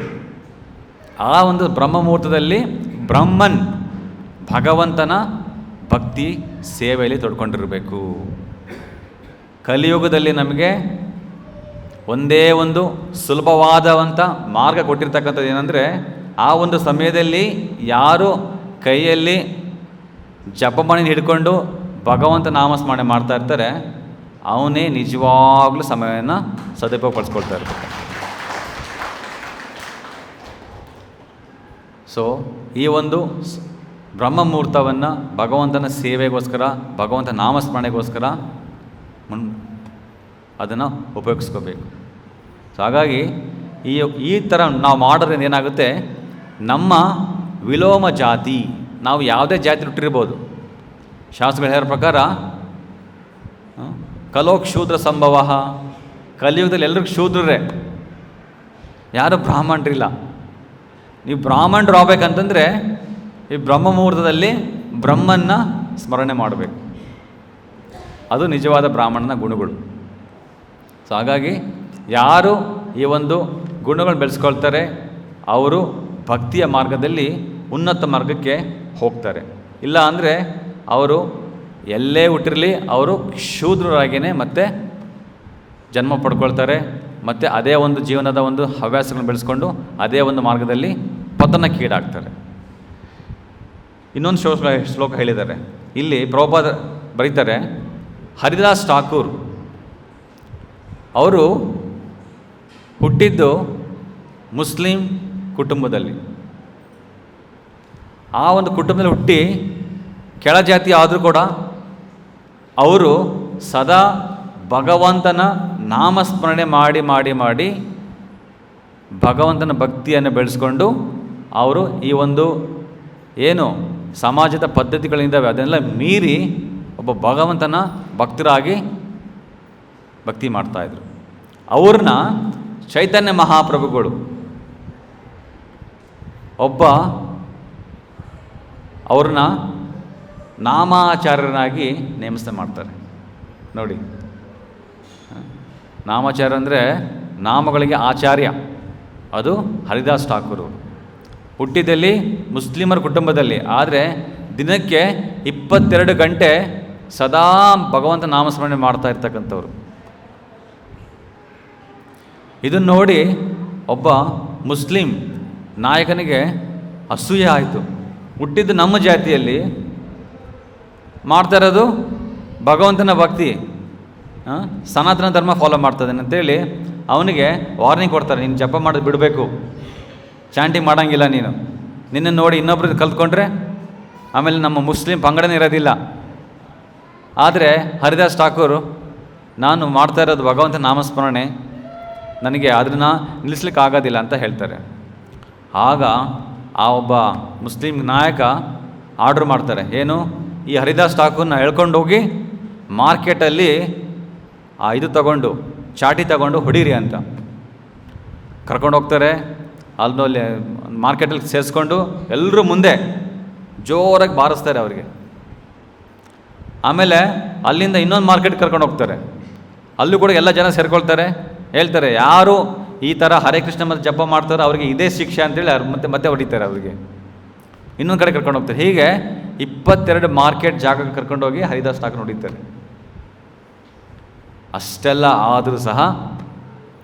ಆ ಒಂದು ಬ್ರಹ್ಮ ಮುಹೂರ್ತದಲ್ಲಿ ಬ್ರಹ್ಮನ್ ಭಗವಂತನ ಭಕ್ತಿ ಸೇವೆಯಲ್ಲಿ ತೊಡ್ಕೊಂಡಿರಬೇಕು. ಕಲಿಯುಗದಲ್ಲಿ ನಮಗೆ ಒಂದೇ ಒಂದು ಸುಲಭವಾದಂಥ ಮಾರ್ಗ ಕೊಟ್ಟಿರ್ತಕ್ಕಂಥದ್ದು ಏನಂದರೆ, ಆ ಒಂದು ಸಮಯದಲ್ಲಿ ಯಾರು ಕೈಯಲ್ಲಿ ಜಪಮಣಿನ ಹಿಡ್ಕೊಂಡು ಭಗವಂತ ನಾಮಸ್ಮರಣೆ ಮಾಡ್ತಾ ಇರ್ತಾರೆ ಅವನೇ ನಿಜವಾಗ್ಲೂ ಸಮಯವನ್ನು ಸದುಪಯೋಗಪಡಿಸ್ಕೊಳ್ತಾ ಇರ್ತಾರೆ. ಸೊ ಈ ಒಂದು ಬ್ರಹ್ಮ ಮುಹೂರ್ತವನ್ನು ಭಗವಂತನ ಸೇವೆಗೋಸ್ಕರ, ಭಗವಂತ ನಾಮಸ್ಮರಣೆಗೋಸ್ಕರ ಅದನ್ನು ಉಪಯೋಗಿಸ್ಕೋಬೇಕು. ಸೊ ಹಾಗಾಗಿ ಈ ಥರ ನಾವು ಮಾಡೋದ್ರಿಂದ ಏನಾಗುತ್ತೆ, ನಮ್ಮ ವಿಲೋಮ ಜಾತಿ, ನಾವು ಯಾವುದೇ ಜಾತಿ ಹುಟ್ಟಿರ್ಬೋದು. ಶಾಸ್ತ್ರಗಳು ಹೇಳೋ ಪ್ರಕಾರ ಕಲೋಕ್ ಶೂದ್ರ ಸಂಭವ, ಕಲಿಯುಗದಲ್ಲಿ ಎಲ್ರಿಗೂ ಶೂದ್ರರೇ, ಯಾರು ಬ್ರಾಹ್ಮಣರಿಲ್ಲ. ನೀವು ಬ್ರಾಹ್ಮಣರು ಆಗ್ಬೇಕಂತಂದರೆ ಈ ಬ್ರಹ್ಮ ಮುಹೂರ್ತದಲ್ಲಿ ಬ್ರಹ್ಮನ್ನ ಸ್ಮರಣೆ ಮಾಡಬೇಕು. ಅದು ನಿಜವಾದ ಬ್ರಾಹ್ಮಣನ ಗುಣಗಳು. ಸೊ ಹಾಗಾಗಿ ಯಾರು ಈ ಒಂದು ಗುಣಗಳು ಬೆಳೆಸ್ಕೊಳ್ತಾರೆ ಅವರು ಭಕ್ತಿಯ ಮಾರ್ಗದಲ್ಲಿ ಉನ್ನತ ಮಾರ್ಗಕ್ಕೆ ಹೋಗ್ತಾರೆ. ಇಲ್ಲ ಅಂದರೆ ಅವರು ಎಲ್ಲೇ ಹುಟ್ಟಿರಲಿ ಅವರು ಶೂದ್ರರಾಗಿಯೇ ಮತ್ತೆ ಜನ್ಮ ಪಡ್ಕೊಳ್ತಾರೆ. ಮತ್ತು ಅದೇ ಒಂದು ಜೀವನದ ಒಂದು ಹವ್ಯಾಸಗಳನ್ನು ಬೆಳೆಸ್ಕೊಂಡು ಅದೇ ಒಂದು ಮಾರ್ಗದಲ್ಲಿ ಪತನಕ್ಕೀಡಾಗ್ತಾರೆ. ಇನ್ನೊಂದು ಶ್ಲೋಕ ಹೇಳಿದ್ದಾರೆ ಇಲ್ಲಿ, ಪ್ರಭುಪಾದ ಬರೀತಾರೆ, ಹರಿದಾಸ್ ಠಾಕೂರ್ ಅವರು ಹುಟ್ಟಿದ್ದು ಮುಸ್ಲಿಂ ಕುಟುಂಬದಲ್ಲಿ. ಆ ಒಂದು ಕುಟುಂಬದಲ್ಲಿ ಹುಟ್ಟಿ ಕೆಳಜಾತಿ ಆದರೂ ಕೂಡ ಅವರು ಸದಾ ಭಗವಂತನ ನಾಮಸ್ಮರಣೆ ಮಾಡಿ ಮಾಡಿ ಮಾಡಿ ಭಗವಂತನ ಭಕ್ತಿಯನ್ನು ಬೆಳೆಸ್ಕೊಂಡು ಅವರು ಈ ಒಂದು ಏನು ಸಮಾಜದ ಪದ್ಧತಿಗಳಿದ್ದಾವೆ ಅದನ್ನೆಲ್ಲ ಮೀರಿ ಒಬ್ಬ ಭಗವಂತನ ಭಕ್ತರಾಗಿ ಭಕ್ತಿ ಮಾಡ್ತಾಯಿದ್ರು. ಅವ್ರನ್ನ ಚೈತನ್ಯ ಮಹಾಪ್ರಭುಗಳು ಅವ್ರನ್ನ ನಾಮಾಚಾರ್ಯರನ್ನಾಗಿ ನೇಮಕ ಮಾಡ್ತಾರೆ. ನೋಡಿ, ನಾಮಾಚಾರ್ಯ ಅಂದರೆ ನಾಮಗಳಿಗೆ ಆಚಾರ್ಯ, ಅದು ಹರಿದಾಸ್ ಠಾಕೂರು. ಹುಟ್ಟಿದಲ್ಲಿ ಮುಸ್ಲಿಮರ ಕುಟುಂಬದಲ್ಲಿ, ಆದರೆ ದಿನಕ್ಕೆ 22 ಗಂಟೆ ಸದಾ ಭಗವಂತ ನಾಮಸ್ಮರಣೆ ಮಾಡ್ತಾ ಇರ್ತಕ್ಕಂಥವ್ರು. ಇದನ್ನು ನೋಡಿ ಒಬ್ಬ ಮುಸ್ಲಿಂ ನಾಯಕನಿಗೆ ಅಸೂಯೆ ಆಯಿತು. ಹುಟ್ಟಿದ್ದು ನಮ್ಮ ಜಾತಿಯಲ್ಲಿ ಮಾಡ್ತಾ ಇರೋದು ಭಗವಂತನ ಭಕ್ತಿ, ಸನಾತನ ಧರ್ಮ ಫಾಲೋ ಮಾಡ್ತಾಯಿದ್ದಾನೆ ಅಂತೇಳಿ ಅವನಿಗೆ ವಾರ್ನಿಂಗ್ ಕೊಡ್ತಾರೆ. ನೀನು ಜಪ ಮಾಡೋದು ಬಿಡಬೇಕು, ಚಾಂಟಿಂಗ್ ಮಾಡೋಂಗಿಲ್ಲ, ನಿನ್ನ ನೋಡಿ ಇನ್ನೊಬ್ರು ಕಲ್ತ್ಕೊಂಡ್ರೆ ಆಮೇಲೆ ನಮ್ಮ ಮುಸ್ಲಿಂ ಪಂಗಡನೇ ಇರೋದಿಲ್ಲ. ಆದರೆ ಹರಿದಾಸ್ ಠಾಕೂರು, ನಾನು ಮಾಡ್ತಾ ಇರೋದು ಭಗವಂತ ನಾಮಸ್ಮರಣೆ, ನನಗೆ ಅದನ್ನು ನಿಲ್ಲಿಸ್ಲಿಕ್ಕೆ ಆಗೋದಿಲ್ಲ ಅಂತ ಹೇಳ್ತಾರೆ. ಆಗ ಆ ಒಬ್ಬ ಮುಸ್ಲಿಂ ನಾಯಕ ಆರ್ಡ್ರ್ ಮಾಡ್ತಾರೆ, ಏನು, ಈ ಹರಿದಾಸ್ ಠಾಕೂರ್ನ ಎಳ್ಕೊಂಡು ಹೋಗಿ ಮಾರ್ಕೆಟಲ್ಲಿ ಇದು ತಗೊಂಡು ಚಾಟಿ ತಗೊಂಡು ಹೊಡೀರಿ ಅಂತ ಕರ್ಕೊಂಡು ಹೋಗ್ತಾರೆ. ಅಲ್ಲಿ ಮಾರ್ಕೆಟಲ್ಲಿ ಸೇರಿಸ್ಕೊಂಡು ಎಲ್ಲರೂ ಮುಂದೆ ಜೋರಾಗಿ ಬಾರಿಸ್ತಾರೆ ಅವರಿಗೆ. ಆಮೇಲೆ ಅಲ್ಲಿಂದ ಇನ್ನೊಂದು ಮಾರ್ಕೆಟ್ಗೆ ಕರ್ಕೊಂಡು ಹೋಗ್ತಾರೆ. ಅಲ್ಲೂ ಕೂಡ ಎಲ್ಲ ಜನ ಸೇರ್ಕೊಳ್ತಾರೆ. ಹೇಳ್ತಾರೆ, ಯಾರು ಈ ಥರ ಹರೇ ಕೃಷ್ಣ ಮತ್ತು ಜಪ ಮಾಡ್ತಾರೆ ಅವರಿಗೆ ಇದೇ ಶಿಕ್ಷೆ ಅಂತೇಳಿ ಅವ್ರು ಮತ್ತೆ ಹೊಡಿತಾರೆ. ಅವರಿಗೆ ಇನ್ನೊಂದು ಕಡೆ ಕರ್ಕೊಂಡು ಹೋಗ್ತಾರೆ. ಹೀಗೆ 22 ಮಾರ್ಕೆಟ್ ಜಾಗಕ್ಕೆ ಕರ್ಕೊಂಡೋಗಿ ಹರಿದಾಸ್ ಠಾಕೂರ್ ಹೊಡಿತಾರೆ. ಅಷ್ಟೆಲ್ಲ ಆದರೂ ಸಹ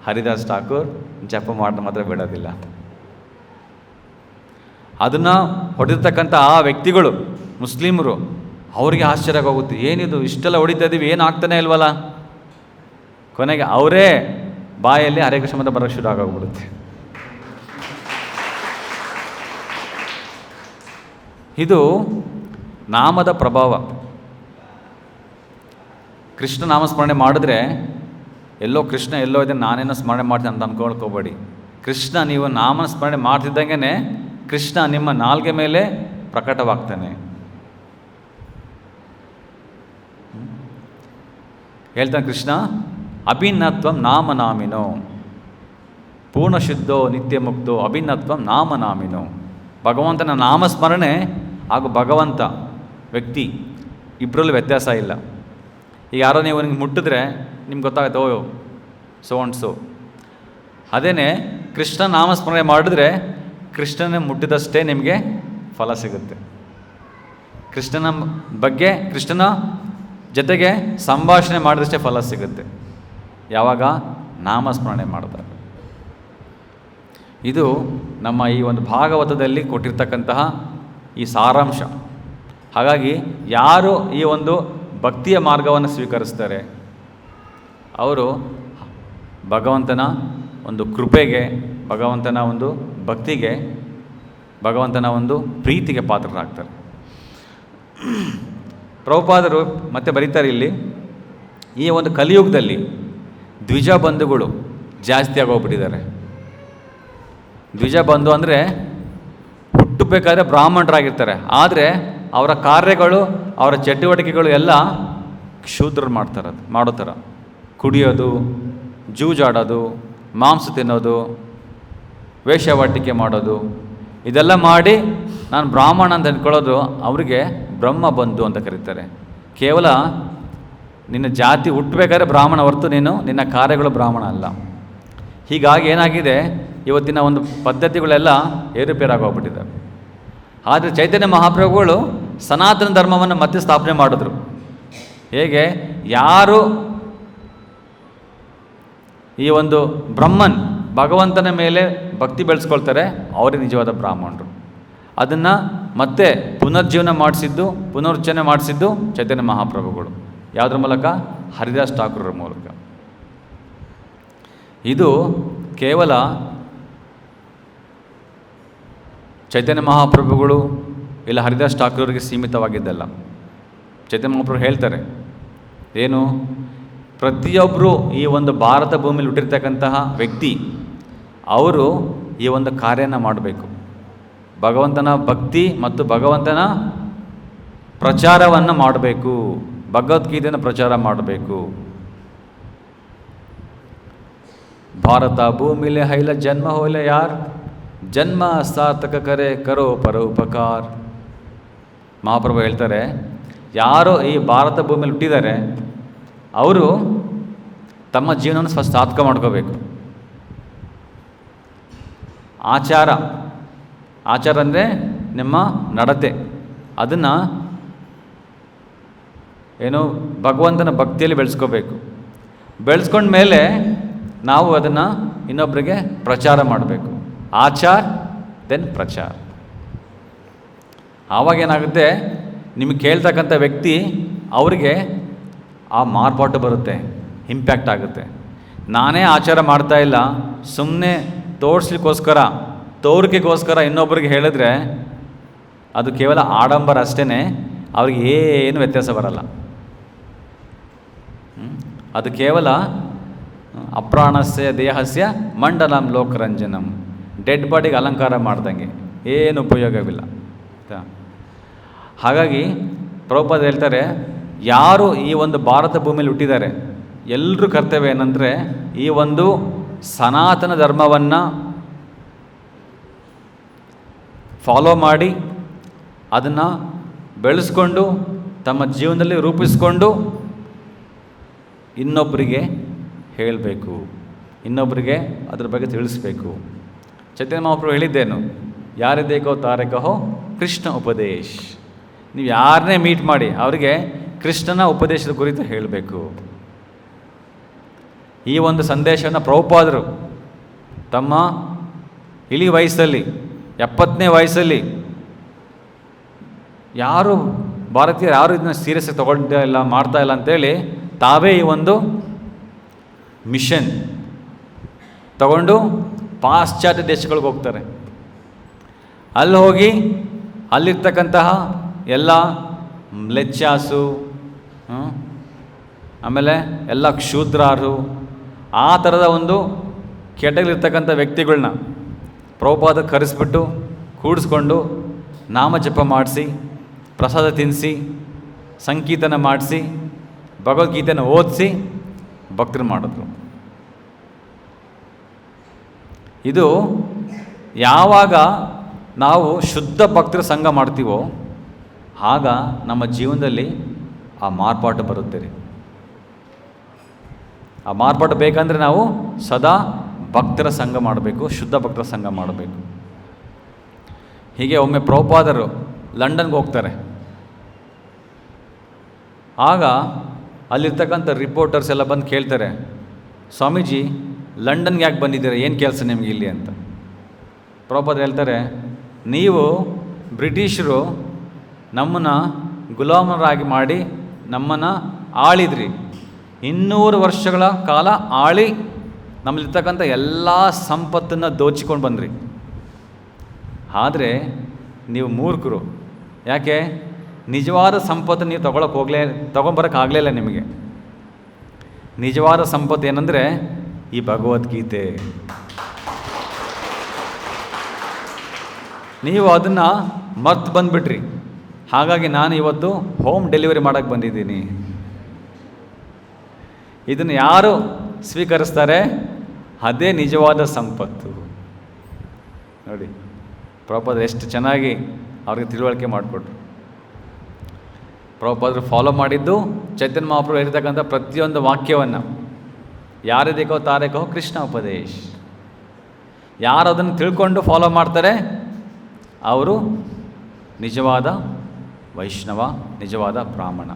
ಹರಿದಾಸ್ ಠಾಕೂರ್ ಜಪ ಮಾಡೋದು ಮಾತ್ರ ಬಿಡೋದಿಲ್ಲ. ಅದನ್ನು ಹೊಡಿರ್ತಕ್ಕಂಥ ಆ ವ್ಯಕ್ತಿಗಳು ಮುಸ್ಲಿಮರು, ಅವರಿಗೆ ಆಶ್ಚರ್ಯ ಆಗೋಗುತ್ತೆ, ಏನಿದು ಇಷ್ಟೆಲ್ಲ ಹೊಡಿತಾ ಇದ್ದೀವಿ, ಏನು ಆಗ್ತಾನೆ ಇಲ್ವಲ್ಲ. ಕೊನೆಗೆ ಅವರೇ ಬಾಯಲ್ಲಿ ಹರೇ ಕೃಷ್ಣ ಮಂತ್ರ ಬರೋಕ್ಕೆ ಶುರು ಆಗೋಗ್ಬಿಡುತ್ತೆ. ಇದು ನಾಮದ ಪ್ರಭಾವ. ಕೃಷ್ಣ ನಾಮಸ್ಮರಣೆ ಮಾಡಿದ್ರೆ ಎಲ್ಲೋ ಕೃಷ್ಣ ಎಲ್ಲೋ ಇದೆ, ನಾನೇನೋ ಸ್ಮರಣೆ ಮಾಡ್ತೀನಿ ಅಂತ ಅಂದ್ಕೊಳ್ಕೋಬೇಡಿ. ಕೃಷ್ಣ ನೀವು ನಾಮಸ್ಮರಣೆ ಮಾಡ್ತಿದ್ದಂಗೆ ಕೃಷ್ಣ ನಿಮ್ಮ ನಾಲ್ಗೆ ಮೇಲೆ ಪ್ರಕಟವಾಗ್ತಾನೆ. ಹೇಳ್ತಾನೆ ಕೃಷ್ಣ, ಅಭಿನ್ನತ್ವಂ ನಾಮನಾಮಿನೋ ಪೂರ್ಣಶುದ್ಧೋ ನಿತ್ಯ ಮುಕ್ತೋ ಅಭಿನ್ನತ್ವಂ ನಾಮನಾಮಿನೋ. ಭಗವಂತನ ನಾಮಸ್ಮರಣೆ ಹಾಗೂ ಭಗವಂತ ವ್ಯಕ್ತಿ ಇಬ್ಬರಲ್ಲೂ ವ್ಯತ್ಯಾಸ ಇಲ್ಲ. ಈಗ ಯಾರೋ ನೀವು ನಿಮ್ಗೆ ಮುಟ್ಟಿದ್ರೆ ನಿಮ್ಗೆ ಗೊತ್ತಾಗುತ್ತೆ, ಓ ಸೋ ಅಂಡ್ ಸೋ. ಅದೇನೇ ಕೃಷ್ಣ ನಾಮಸ್ಮರಣೆ ಮಾಡಿದ್ರೆ ಕೃಷ್ಣನೇ ಮುಟ್ಟಿದಷ್ಟೇ ನಿಮಗೆ ಫಲ ಸಿಗುತ್ತೆ. ಕೃಷ್ಣನ ಬಗ್ಗೆ, ಕೃಷ್ಣನ ಜೊತೆಗೆ ಸಂಭಾಷಣೆ ಮಾಡಿದಷ್ಟೇ ಫಲ ಸಿಗುತ್ತೆ. ಯಾವಾಗ? ನಾಮಸ್ಮರಣೆ ಮಾಡಿದಾಗ. ಇದು ನಮ್ಮ ಈ ಒಂದು ಭಾಗವತದಲ್ಲಿ ಕೊಟ್ಟಿರ್ತಕ್ಕಂತಹ ಈ ಸಾರಾಂಶ. ಹಾಗಾಗಿ ಯಾರು ಈ ಒಂದು ಭಕ್ತಿಯ ಮಾರ್ಗವನ್ನು ಸ್ವೀಕರಿಸ್ತಾರೆ ಅವರು ಭಗವಂತನ ಒಂದು ಕೃಪೆಗೆ, ಭಗವಂತನ ಒಂದು ಭಕ್ತಿಗೆ, ಭಗವಂತನ ಒಂದು ಪ್ರೀತಿಗೆ ಪಾತ್ರರಾಗ್ತಾರೆ. ಪ್ರಭುಪಾದರು ಮತ್ತೆ ಬರೀತಾರೆ ಇಲ್ಲಿ, ಈ ಒಂದು ಕಲಿಯುಗದಲ್ಲಿ ದ್ವಿಜ ಬಂಧುಗಳು ಜಾಸ್ತಿ ಆಗೋಗ್ಬಿಟ್ಟಿದ್ದಾರೆ. ದ್ವಿಜ ಬಂಧು ಅಂದರೆ ಹುಟ್ಟಬೇಕಾದ್ರೆ ಬ್ರಾಹ್ಮಣರಾಗಿರ್ತಾರೆ, ಆದರೆ ಅವರ ಕಾರ್ಯಗಳು, ಅವರ ಚಟುವಟಿಕೆಗಳು ಎಲ್ಲ ಶೂದ್ರರು ಮಾಡೋ ಥರ ಕುಡಿಯೋದು, ಜೂಜಾಡೋದು, ಮಾಂಸ ತಿನ್ನೋದು, ವೇಷವಾಟಿಕೆ ಮಾಡೋದು, ಇದೆಲ್ಲ ಮಾಡಿ ನಾನು ಬ್ರಾಹ್ಮಣ ಅಂತ ಅಂದ್ಕೊಳ್ಳೋದು ಅವರಿಗೆ ಬ್ರಹ್ಮ ಬಂಧು ಅಂತ ಕರೀತಾರೆ. ಕೇವಲ ನಿನ್ನ ಜಾತಿ ಹುಟ್ಟಬೇಕಾದ್ರೆ ಬ್ರಾಹ್ಮಣ ಹೊರತು ನಿನ್ನ ಕಾರ್ಯಗಳು ಬ್ರಾಹ್ಮಣ ಅಲ್ಲ. ಹೀಗಾಗಿ ಏನಾಗಿದೆ, ಇವತ್ತಿನ ಒಂದು ಪದ್ಧತಿಗಳೆಲ್ಲ ಏರುಪೇರಾಗೋಗ್ಬಿಟ್ಟಿದ್ದಾವೆ. ಆದರೆ ಚೈತನ್ಯ ಮಹಾಪ್ರಭುಗಳು ಸನಾತನ ಧರ್ಮವನ್ನು ಮತ್ತೆ ಸ್ಥಾಪನೆ ಮಾಡಿದ್ರು. ಹೇಗೆ? ಯಾರು ಈ ಒಂದು ಬ್ರಹ್ಮನ್ ಭಗವಂತನ ಮೇಲೆ ಭಕ್ತಿ ಬೆಳೆಸ್ಕೊಳ್ತಾರೆ ಅವರೇ ನಿಜವಾದ ಬ್ರಾಹ್ಮಣರು. ಅದನ್ನು ಮತ್ತೆ ಪುನರುಜ್ಜೀವನ ಮಾಡಿಸಿದ್ದು ಚೈತನ್ಯ ಮಹಾಪ್ರಭುಗಳು. ಯಾವುದ್ರ ಮೂಲಕ? ಹರಿದಾಸ್ ಠಾಕೂರರ ಮೂಲಕ. ಇದು ಕೇವಲ ಚೈತನ್ಯ ಮಹಾಪ್ರಭುಗಳು ಇಲ್ಲ ಹರಿದಾಸ್ ಠಾಕೂರರಿಗೆ ಸೀಮಿತವಾಗಿದ್ದಲ್ಲ. ಚೈತನ್ಯ ಮಹಾಪ್ರಭು ಹೇಳ್ತಾರೆ, ಏನು, ಪ್ರತಿಯೊಬ್ಬರು ಈ ಒಂದು ಭಾರತ ಭೂಮಿಯಲ್ಲಿ ಹುಟ್ಟಿರ್ತಕ್ಕಂತಹ ವ್ಯಕ್ತಿ ಅವರು ಈ ಒಂದು ಕಾರ್ಯನ ಮಾಡಬೇಕು. ಭಗವಂತನ ಭಕ್ತಿ ಮತ್ತು ಭಗವಂತನ ಪ್ರಚಾರವನ್ನು ಮಾಡಬೇಕು, ಭಗವದ್ಗೀತೆಯನ್ನು ಪ್ರಚಾರ ಮಾಡಬೇಕು. ಭಾರತ ಭೂಮಿಲೆ ಹೈಲ ಜನ್ಮ ಹೋಲೆ ಯಾರ್, ಜನ್ಮ ಸಾರ್ಥಕ ಕರೆ ಕರೋ ಪರೋಪಕಾರ. ಮಹಾಪ್ರಭು ಹೇಳ್ತಾರೆ, ಯಾರು ಈ ಭಾರತ ಭೂಮಿಯಲ್ಲಿ ಹುಟ್ಟಿದ್ದಾರೆ ಅವರು ತಮ್ಮ ಜೀವನವನ್ನು ಸಾರ್ಥಕ ಮಾಡ್ಕೋಬೇಕು. ಆಚಾರ ಅಂದರೆ ನಿಮ್ಮ ನಡತೆ, ಅದನ್ನು ಏನು ಭಗವಂತನ ಭಕ್ತಿಯಲ್ಲಿ ಬೆಳೆಸ್ಕೋಬೇಕು. ಬೆಳೆಸ್ಕೊಂಡ ಮೇಲೆ ನಾವು ಅದನ್ನು ಇನ್ನೊಬ್ಬರಿಗೆ ಪ್ರಚಾರ ಮಾಡಬೇಕು. ಆಚಾರ್ ದೆನ್ ಪ್ರಚಾರ. ಆವಾಗೇನಾಗುತ್ತೆ, ನಿಮಗೆ ಕೇಳ್ತಕ್ಕಂಥ ವ್ಯಕ್ತಿ ಅವರಿಗೆ ಆ ಮಾರ್ಪಾಟು ಬರುತ್ತೆ, ಇಂಪ್ಯಾಕ್ಟ್ ಆಗುತ್ತೆ. ನಾನೇ ಆಚಾರ ಮಾಡ್ತಾ ಇಲ್ಲ, ಸುಮ್ಮನೆ ತೋರಿಸ್ಲಿಕ್ಕೋಸ್ಕರ ತೋರಿಕೆಗೋಸ್ಕರ ಇನ್ನೊಬ್ಬರಿಗೆ ಹೇಳಿದ್ರೆ ಅದು ಕೇವಲ ಆಡಂಬರ ಅಷ್ಟೇ, ಅವ್ರಿಗೆ ಏನು ವ್ಯತ್ಯಾಸ ಬರಲ್ಲ. ಅದು ಕೇವಲ ಅಪ್ರಾಣಸ್ಯ ದೇಹಸ್ಯ ಮಂಡಲಂ ಲೋಕರಂಜನಂ, ಡೆಡ್ ಬಾಡಿಗೆ ಅಲಂಕಾರ ಮಾಡ್ದಂಗೆ, ಏನು ಉಪಯೋಗವಿಲ್ಲ. ಹಾಗಾಗಿ ಪ್ರಭುಪಾದ ಹೇಳ್ತಾರೆ, ಯಾರು ಈ ಒಂದು ಭಾರತ ಭೂಮಿಯಲ್ಲಿ ಹುಟ್ಟಿದ್ದಾರೆ ಎಲ್ಲರೂ ಕರ್ತವ್ಯ ಏನಂದರೆ ಈ ಒಂದು ಸನಾತನ ಧರ್ಮವನ್ನು ಫಾಲೋ ಮಾಡಿ ಅದನ್ನು ಬೆಳೆಸ್ಕೊಂಡು ತಮ್ಮ ಜೀವನದಲ್ಲಿ ರೂಪಿಸ್ಕೊಂಡು ಇನ್ನೊಬ್ಬರಿಗೆ ಹೇಳಬೇಕು, ಇನ್ನೊಬ್ಬರಿಗೆ ಅದ್ರ ಬಗ್ಗೆ ತಿಳಿಸ್ಬೇಕು. ಚೈತನ್ಯ ಮಹಾಪ್ರಭು ಹೇಳಿದ್ದೇನು, ಯಾರಿದೇಕೋ ತಾರಕಹೋ ಕೃಷ್ಣ ಉಪದೇಶ್. ನೀವು ಯಾರನ್ನೇ ಮೀಟ್ ಮಾಡಿ ಅವರಿಗೆ ಕೃಷ್ಣನ ಉಪದೇಶದ ಕುರಿತು ಹೇಳಬೇಕು. ಈ ಒಂದು ಸಂದೇಶವನ್ನು ಪ್ರಭುಪಾದರು ತಮ್ಮ ಇಳಿ ವಯಸ್ಸಲ್ಲಿ 70ನೇ ವಯಸ್ಸಲ್ಲಿ ಯಾರು ಭಾರತೀಯರು ಯಾರು ಇದನ್ನ ಸೀರಿಯಸ್ ತಗೊಳ್ತಾ ಇಲ್ಲ, ಮಾಡ್ತಾ ಇಲ್ಲ ಅಂತೇಳಿ ತಾವೇ ಈ ಒಂದು ಮಿಷನ್ ತಗೊಂಡು ಪಾಶ್ಚಾತ್ಯ ದೇಶಗಳಿಗೆ ಹೋಗ್ತಾರೆ. ಅಲ್ಲಿ ಹೋಗಿ ಅಲ್ಲಿರ್ತಕ್ಕಂತಹ ಎಲ್ಲ ಮ್ಲೆಚ್ಚಾಸು, ಆಮೇಲೆ ಎಲ್ಲ ಕ್ಷೂದ್ರರು, ಆ ಥರದ ಒಂದು ಕೆಟಗಲಿರ್ತಕ್ಕಂಥ ವ್ಯಕ್ತಿಗಳನ್ನ ಪ್ರಭುಪಾದ ಕರೆಸ್ಬಿಟ್ಟು ಕೂಡಿಸ್ಕೊಂಡು ನಾಮಜಪ ಮಾಡಿಸಿ, ಪ್ರಸಾದ ತಿನ್ನಿಸಿ, ಸಂಕೀರ್ತನ ಮಾಡಿಸಿ, ಭಗವದ್ಗೀತೆನ ಓದಿಸಿ ಭಕ್ತರು ಮಾಡಿದ್ರು. ಇದು ಯಾವಾಗ ನಾವು ಶುದ್ಧ ಭಕ್ತರ ಸಂಘ ಮಾಡ್ತೀವೋ ಆಗ ನಮ್ಮ ಜೀವನದಲ್ಲಿ ಆ ಮಾರ್ಪಾಟು ಬರುತ್ತೆ ರೀ. ಆ ಮಾರ್ಪಾಟು ಬೇಕಂದರೆ ನಾವು ಸದಾ ಭಕ್ತರ ಸಂಘ ಮಾಡಬೇಕು, ಶುದ್ಧ ಭಕ್ತರ ಸಂಘ ಮಾಡಬೇಕು. ಹೀಗೆ ಒಮ್ಮೆ ಪ್ರಭುಪಾದರು ಲಂಡನ್ಗೆ ಹೋಗ್ತಾರೆ. ಆಗ ಅಲ್ಲಿರ್ತಕ್ಕಂಥ ರಿಪೋರ್ಟರ್ಸ್ ಎಲ್ಲ ಬಂದು ಕೇಳ್ತಾರೆ, ಸ್ವಾಮೀಜಿ ಲಂಡನ್ಗೆ ಯಾಕೆ ಬಂದಿದ್ದೀರಾ, ಏನು ಕೆಲಸ ನಿಮಗೆ ಇಲ್ಲಿ ಅಂತ. ಪ್ರಭುಪಾದರು ಹೇಳ್ತಾರೆ, ನೀವು ಬ್ರಿಟಿಷರು ನಮ್ಮನ್ನು ಗುಲಾಮರಾಗಿ ಮಾಡಿ ನಮ್ಮನ್ನು ಆಳಿದ್ರಿ, 200 ವರ್ಷಗಳ ಕಾಲ ಆಳಿ ನಮ್ಮಲ್ಲಿರ್ತಕ್ಕಂಥ ಎಲ್ಲ ಸಂಪತ್ತನ್ನು ದೋಚಿಕೊಂಡು ಬಂದ್ರಿ. ಆದರೆ ನೀವು ಮೂರ್ಖರು. ಯಾಕೆ? ನಿಜವಾದ ಸಂಪತ್ತು ನೀವು ತೊಗೊಂಬರೋಕ್ಕಾಗಲಿಲ್ಲ. ನಿಮಗೆ ನಿಜವಾದ ಸಂಪತ್ತು ಏನಂದರೆ ಈ ಭಗವದ್ಗೀತೆ. ನೀವು ಅದನ್ನು ಮರ್ತು ಬಂದುಬಿಟ್ರಿ. ಹಾಗಾಗಿ ನಾನು ಇವತ್ತು ಹೋಮ್ ಡೆಲಿವರಿ ಮಾಡೋಕ್ಕೆ ಬಂದಿದ್ದೀನಿ. ಇದನ್ನು ಯಾರು ಸ್ವೀಕರಿಸ್ತಾರೆ ಅದೇ ನಿಜವಾದ ಸಂಪತ್ತು. ನೋಡಿ ಪ್ರಭುಪಾದರು ಎಷ್ಟು ಚೆನ್ನಾಗಿ ಅವ್ರಿಗೆ ತಿಳುವಳಿಕೆ ಮಾಡಿಕೊಟ್ರು. ಪ್ರಭುಪಾದರು ಫಾಲೋ ಮಾಡಿದ್ದು ಚೈತನ್ಯ ಮಹಾಪ್ರಭು ಹೇಳಿರ್ತಕ್ಕಂಥ ಪ್ರತಿಯೊಂದು ವಾಕ್ಯವನ್ನು, ಯಾರಿದೇಕೋ ತಾರೇಕೋ ಕೃಷ್ಣ ಉಪದೇಶ್. ಯಾರು ಅದನ್ನು ತಿಳ್ಕೊಂಡು ಫಾಲೋ ಮಾಡ್ತಾರೆ ಅವರು ನಿಜವಾದ ವೈಷ್ಣವ, ನಿಜವಾದ ಬ್ರಾಹ್ಮಣ.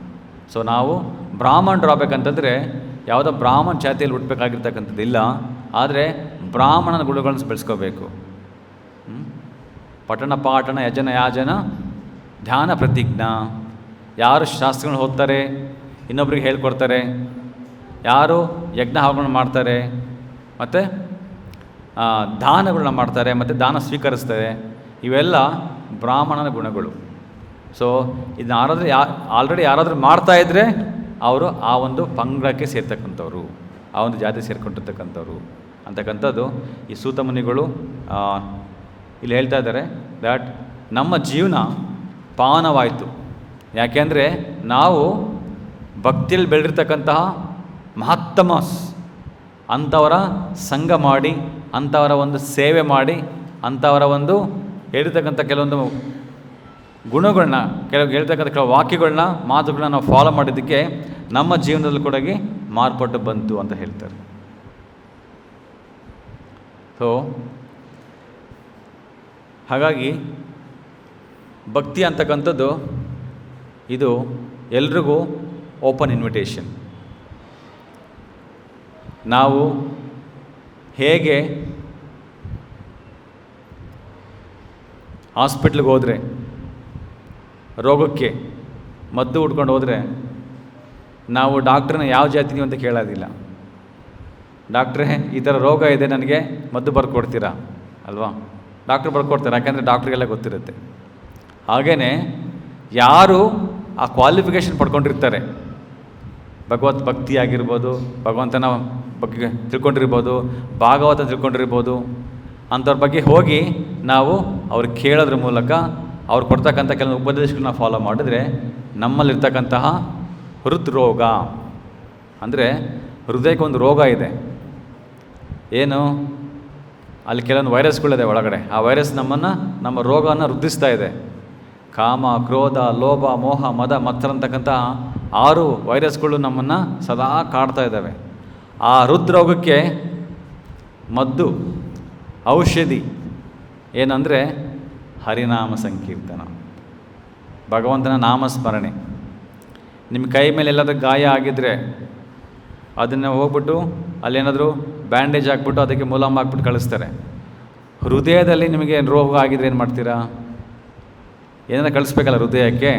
ಸೊ ನಾವು ಬ್ರಾಹ್ಮಣರು ಆಗಬೇಕಂತಂದರೆ ಯಾವುದೋ ಬ್ರಾಹ್ಮಣ ಜಾತಿಯಲ್ಲಿ ಹುಟ್ಟಬೇಕಾಗಿರ್ತಕ್ಕಂಥದ್ದಿಲ್ಲ, ಆದರೆ ಬ್ರಾಹ್ಮಣನ ಗುಣಗಳನ್ನು ಬೆಳೆಸ್ಕೋಬೇಕು. ಪಠಣ ಪಾಠಣ ಯಜನ ಯಾಜನ ಧ್ಯಾನ ಪ್ರತಿಜ್ಞಾ. ಯಾರು ಶಾಸ್ತ್ರಗಳನ್ನ ಓದ್ತಾರೆ, ಇನ್ನೊಬ್ರಿಗೆ ಹೇಳ್ಕೊಡ್ತಾರೆ, ಯಾರು ಯಜ್ಞ ಹಾವಗಳನ್ನು ಮಾಡ್ತಾರೆ, ಮತ್ತು ದಾನಗಳನ್ನ ಮಾಡ್ತಾರೆ, ಮತ್ತು ದಾನ ಸ್ವೀಕರಿಸ್ತಾರೆ, ಇವೆಲ್ಲ ಬ್ರಾಹ್ಮಣನ ಗುಣಗಳು. ಸೊ ಇದನ್ನ ಆಲ್ರೆಡಿ ಯಾರಾದರೂ ಮಾಡ್ತಾಯಿದ್ರೆ ಅವರು ಆ ಒಂದು ಪಂಗಡಕ್ಕೆ ಸೇರ್ತಕ್ಕಂಥವ್ರು, ಆ ಒಂದು ಜಾತಿ ಸೇರ್ಕೊಂಡಿರ್ತಕ್ಕಂಥವ್ರು ಅಂತಕ್ಕಂಥದ್ದು ಈ ಸೂತ ಮುನಿಗಳು ಇಲ್ಲಿ ಹೇಳ್ತಾ ಇದ್ದಾರೆ. ದ್ಯಾಟ್ ನಮ್ಮ ಜೀವನ ಪಾವನವಾಯಿತು. ಯಾಕೆಂದರೆ ನಾವು ಭಕ್ತಿಯಲ್ಲಿ ಬೆಳೆದಿರ್ತಕ್ಕಂತಹ ಮಹತ್ತಮ ಅಂಥವರ ಸಂಘ ಮಾಡಿ, ಅಂಥವರ ಒಂದು ಸೇವೆ ಮಾಡಿ, ಅಂಥವರ ಒಂದು ಹೇಳಿರ್ತಕ್ಕಂಥ ಕೆಲವೊಂದು ಗುಣಗಳನ್ನ, ಹೇಳ್ತಕ್ಕಂಥ ಕೆಲವು ವಾಕ್ಯಗಳನ್ನ, ಮಾತುಗಳನ್ನ ನಾವು ಫಾಲೋ ಮಾಡಿದ್ದಕ್ಕೆ ನಮ್ಮ ಜೀವನದಲ್ಲಿ ಕೂಡ ಮಾರ್ಪಾಟು ಬಂತು ಅಂತ ಹೇಳ್ತಾರೆ. ಸೊ ಹಾಗಾಗಿ ಭಕ್ತಿ ಅಂತಕ್ಕಂಥದ್ದು ಇದು ಎಲ್ರಿಗೂ ಓಪನ್ ಇನ್ವಿಟೇಷನ್. ನಾವು ಹೇಗೆ ಹಾಸ್ಪಿಟ್ಲಿಗೆ ಹೋದರೆ ರೋಗಕ್ಕೆ ಮದ್ದು ಹುಡ್ಕೊಂಡು ಹೋದರೆ ನಾವು ಡಾಕ್ಟ್ರನ್ನ ಯಾವ ಜಾತಿ ನೀವು ಅಂತ ಕೇಳೋದಿಲ್ಲ. ಡಾಕ್ಟ್ರೇ ಈ ಥರ ರೋಗ ಇದೆ, ನನಗೆ ಮದ್ದು ಬರ್ಕೊಡ್ತೀರಾ ಅಲ್ವಾ? ಡಾಕ್ಟ್ರು ಬರ್ಕೊಡ್ತಾರೆ, ಯಾಕೆಂದರೆ ಡಾಕ್ಟ್ರಿಗೆಲ್ಲ ಗೊತ್ತಿರುತ್ತೆ. ಹಾಗೆಯೇ ಯಾರು ಆ ಕ್ವಾಲಿಫಿಕೇಷನ್ ಪಡ್ಕೊಂಡಿರ್ತಾರೆ, ಭಗವತ್ ಭಕ್ತಿ ಆಗಿರ್ಬೋದು, ಭಗವಂತನ ಬಗ್ಗೆ ತಿಳ್ಕೊಂಡಿರ್ಬೋದು, ಭಾಗವತ ತಿಳ್ಕೊಂಡಿರ್ಬೋದು, ಅಂಥವ್ರ ಬಗ್ಗೆ ಹೋಗಿ ನಾವು ಅವ್ರಿಗೆ ಕೇಳೋದ್ರ ಮೂಲಕ ಅವ್ರು ಕೊಡ್ತಕ್ಕಂಥ ಕೆಲವು ಉಪದೇಶಗಳನ್ನ ಫಾಲೋ ಮಾಡಿದ್ರೆ ನಮ್ಮಲ್ಲಿರ್ತಕ್ಕಂತಹ ಹೃದ್ರೋಗ, ಅಂದರೆ ಹೃದಯಕ್ಕೆ ಒಂದು ರೋಗ ಇದೆ, ಏನು ಅಲ್ಲಿ ಕೆಲವೊಂದು ವೈರಸ್ಗಳಿದೆ ಒಳಗಡೆ. ಆ ವೈರಸ್ ನಮ್ಮ ರೋಗವನ್ನು ವೃದ್ಧಿಸ್ತಾ ಇದೆ. ಕಾಮ, ಕ್ರೋಧ, ಲೋಭ, ಮೋಹ, ಮದ, ಮತ್ಸರ ಅಂತಕ್ಕಂಥ 6 ವೈರಸ್ಗಳು ನಮ್ಮನ್ನು ಸದಾ ಕಾಡ್ತಾ ಇದ್ದಾವೆ. ಆ ಹೃದ್ರೋಗಕ್ಕೆ ಮದ್ದು, ಔಷಧಿ ಏನಂದರೆ ಹರಿನಾಮ ಸಂಕೀರ್ತನ, ಭಗವಂತನ ನಾಮಸ್ಮರಣೆ. ನಿಮ್ಮ ಕೈ ಮೇಲೆ ಎಲ್ಲಾದರೂ ಗಾಯ ಆಗಿದ್ದರೆ ಅದನ್ನು ಹೋಗ್ಬಿಟ್ಟು ಅಲ್ಲೇನಾದರೂ ಬ್ಯಾಂಡೇಜ್ ಹಾಕ್ಬಿಟ್ಟು ಅದಕ್ಕೆ ಮುಲಾಮ್ ಹಾಕ್ಬಿಟ್ಟು ಕಳಿಸ್ತಾರೆ. ಹೃದಯದಲ್ಲಿ ನಿಮಗೆ ರೋಗ ಆಗಿದ್ರೆ ಏನು ಮಾಡ್ತೀರಾ? ಏನಾರ ಕಳಿಸ್ಬೇಕಲ್ಲ ಹೃದಯಕ್ಕೆ.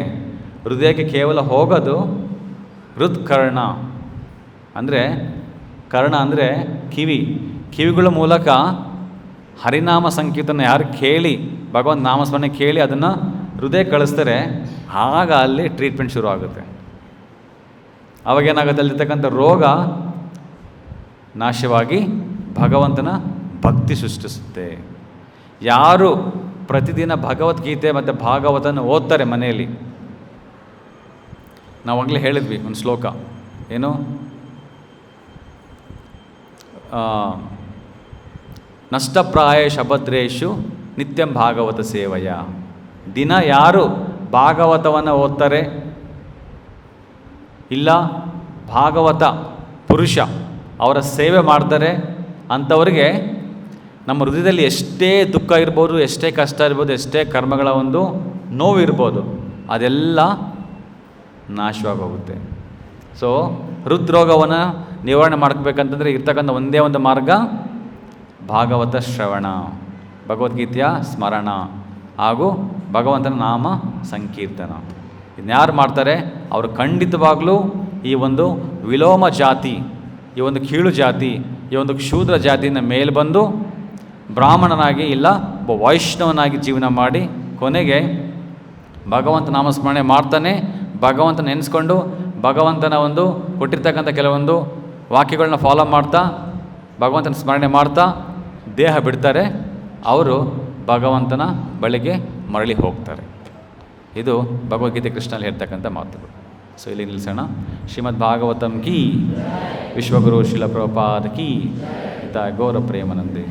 ಹೃದಯಕ್ಕೆ ಕೇವಲ ಹೋಗೋದು ಹೃತ್ಕರ್ಣ, ಅಂದರೆ ಕರ್ಣ ಅಂದರೆ ಕಿವಿಗಳ ಮೂಲಕ ಹರಿನಾಮ ಸಂಕೀರ್ತನ ಯಾರು ಕೇಳಿ, ಭಗವಂತ ನಾಮಸ್ಮರಣೆ ಕೇಳಿ ಅದನ್ನು ಹೃದಯ ಕಳಿಸ್ತಾರೆ, ಆಗ ಅಲ್ಲಿ ಟ್ರೀಟ್ಮೆಂಟ್ ಶುರು ಆಗುತ್ತೆ. ಅವಾಗೇನಾಗುತ್ತೆ, ಅಲ್ಲಿರ್ತಕ್ಕಂಥ ರೋಗ ನಾಶವಾಗಿ ಭಗವಂತನ ಭಕ್ತಿ ಸೃಷ್ಟಿಸುತ್ತೆ. ಯಾರು ಪ್ರತಿದಿನ ಭಗವದ್ಗೀತೆ ಮತ್ತು ಭಾಗವತನ ಓದ್ತಾರೆ ಮನೆಯಲ್ಲಿ, ನಾವಾಗಲೇ ಹೇಳಿದ್ವಿ ಒಂದು ಶ್ಲೋಕ, ಏನು ನಷ್ಟಪ್ರಾಯ ಶಭದ್ರೇಶು ನಿತ್ಯಂ ಭಾಗವತ ಸೇವಯ. ದಿನ ಯಾರು ಭಾಗವತವನ್ನು ಓದ್ತಾರೆ, ಇಲ್ಲ ಭಾಗವತ ಪುರುಷ ಅವರ ಸೇವೆ ಮಾಡ್ತಾರೆ, ಅಂಥವ್ರಿಗೆ ನಮ್ಮ ಹೃದಯದಲ್ಲಿ ಎಷ್ಟೇ ದುಃಖ ಇರ್ಬೋದು, ಎಷ್ಟೇ ಕಷ್ಟ ಇರ್ಬೋದು, ಎಷ್ಟೇ ಕರ್ಮಗಳ ಒಂದು ನೋವು ಇರ್ಬೋದು, ಅದೆಲ್ಲ ನಾಶವಾಗಿ ಹೋಗುತ್ತೆ. ಸೊ ಹೃದ್ರೋಗವನ್ನು ನಿವಾರಣೆ ಮಾಡ್ಕೋಬೇಕಂತಂದರೆ ಇರ್ತಕ್ಕಂಥ ಒಂದೇ ಒಂದು ಮಾರ್ಗ ಭಾಗವತ ಶ್ರವಣ, ಭಗವದ್ಗೀತೆಯ ಸ್ಮರಣ ಹಾಗೂ ಭಗವಂತನ ನಾಮ ಸಂಕೀರ್ತನ. ಇದನ್ಯಾರು ಮಾಡ್ತಾರೆ ಅವರು ಖಂಡಿತವಾಗಲೂ ಈ ಒಂದು ವಿಲೋಮ ಜಾತಿ, ಈ ಒಂದು ಕೀಳು ಜಾತಿ, ಈ ಒಂದು ಕ್ಷೂದ್ರ ಜಾತಿಯಿಂದ ಮೇಲೆ ಬಂದು ಬ್ರಾಹ್ಮಣನಾಗಿ ಇಲ್ಲ ಒಬ್ಬ ವೈಷ್ಣವನಾಗಿ ಜೀವನ ಮಾಡಿ ಕೊನೆಗೆ ಭಗವಂತ ನಾಮಸ್ಮರಣೆ ಮಾಡ್ತಾನೆ, ಭಗವಂತನ ನೆನೆಸ್ಕೊಂಡು ಭಗವಂತನ ಒಂದು ಕೊಟ್ಟಿರ್ತಕ್ಕಂಥ ಕೆಲವೊಂದು ವಾಕ್ಯಗಳನ್ನ ಫಾಲೋ ಮಾಡ್ತಾ ಭಗವಂತನ ಸ್ಮರಣೆ ಮಾಡ್ತಾ ದೇಹ ಬಿಡ್ತಾರೆ, ಅವರು ಭಗವಂತನ ಬಳಿಗೆ ಮರಳಿ ಹೋಗ್ತಾರೆ. ಇದು ಭಗವದ್ಗೀತೆ ಕೃಷ್ಣಲ್ಲಿ ಹೇಳ್ತಕ್ಕಂಥ ಮಾತುಗಳು. ಸೊ ಇಲ್ಲಿ ನಿಲ್ಲಿಸೋಣ. ಶ್ರೀಮದ್ ಭಾಗವತಂ ಕೀ, ವಿಶ್ವಗುರು ಶಿಲ ಪ್ರಭುಪಾದ ಕೀ, ಗೌರ ಪ್ರೇಮಾನಂದೇ.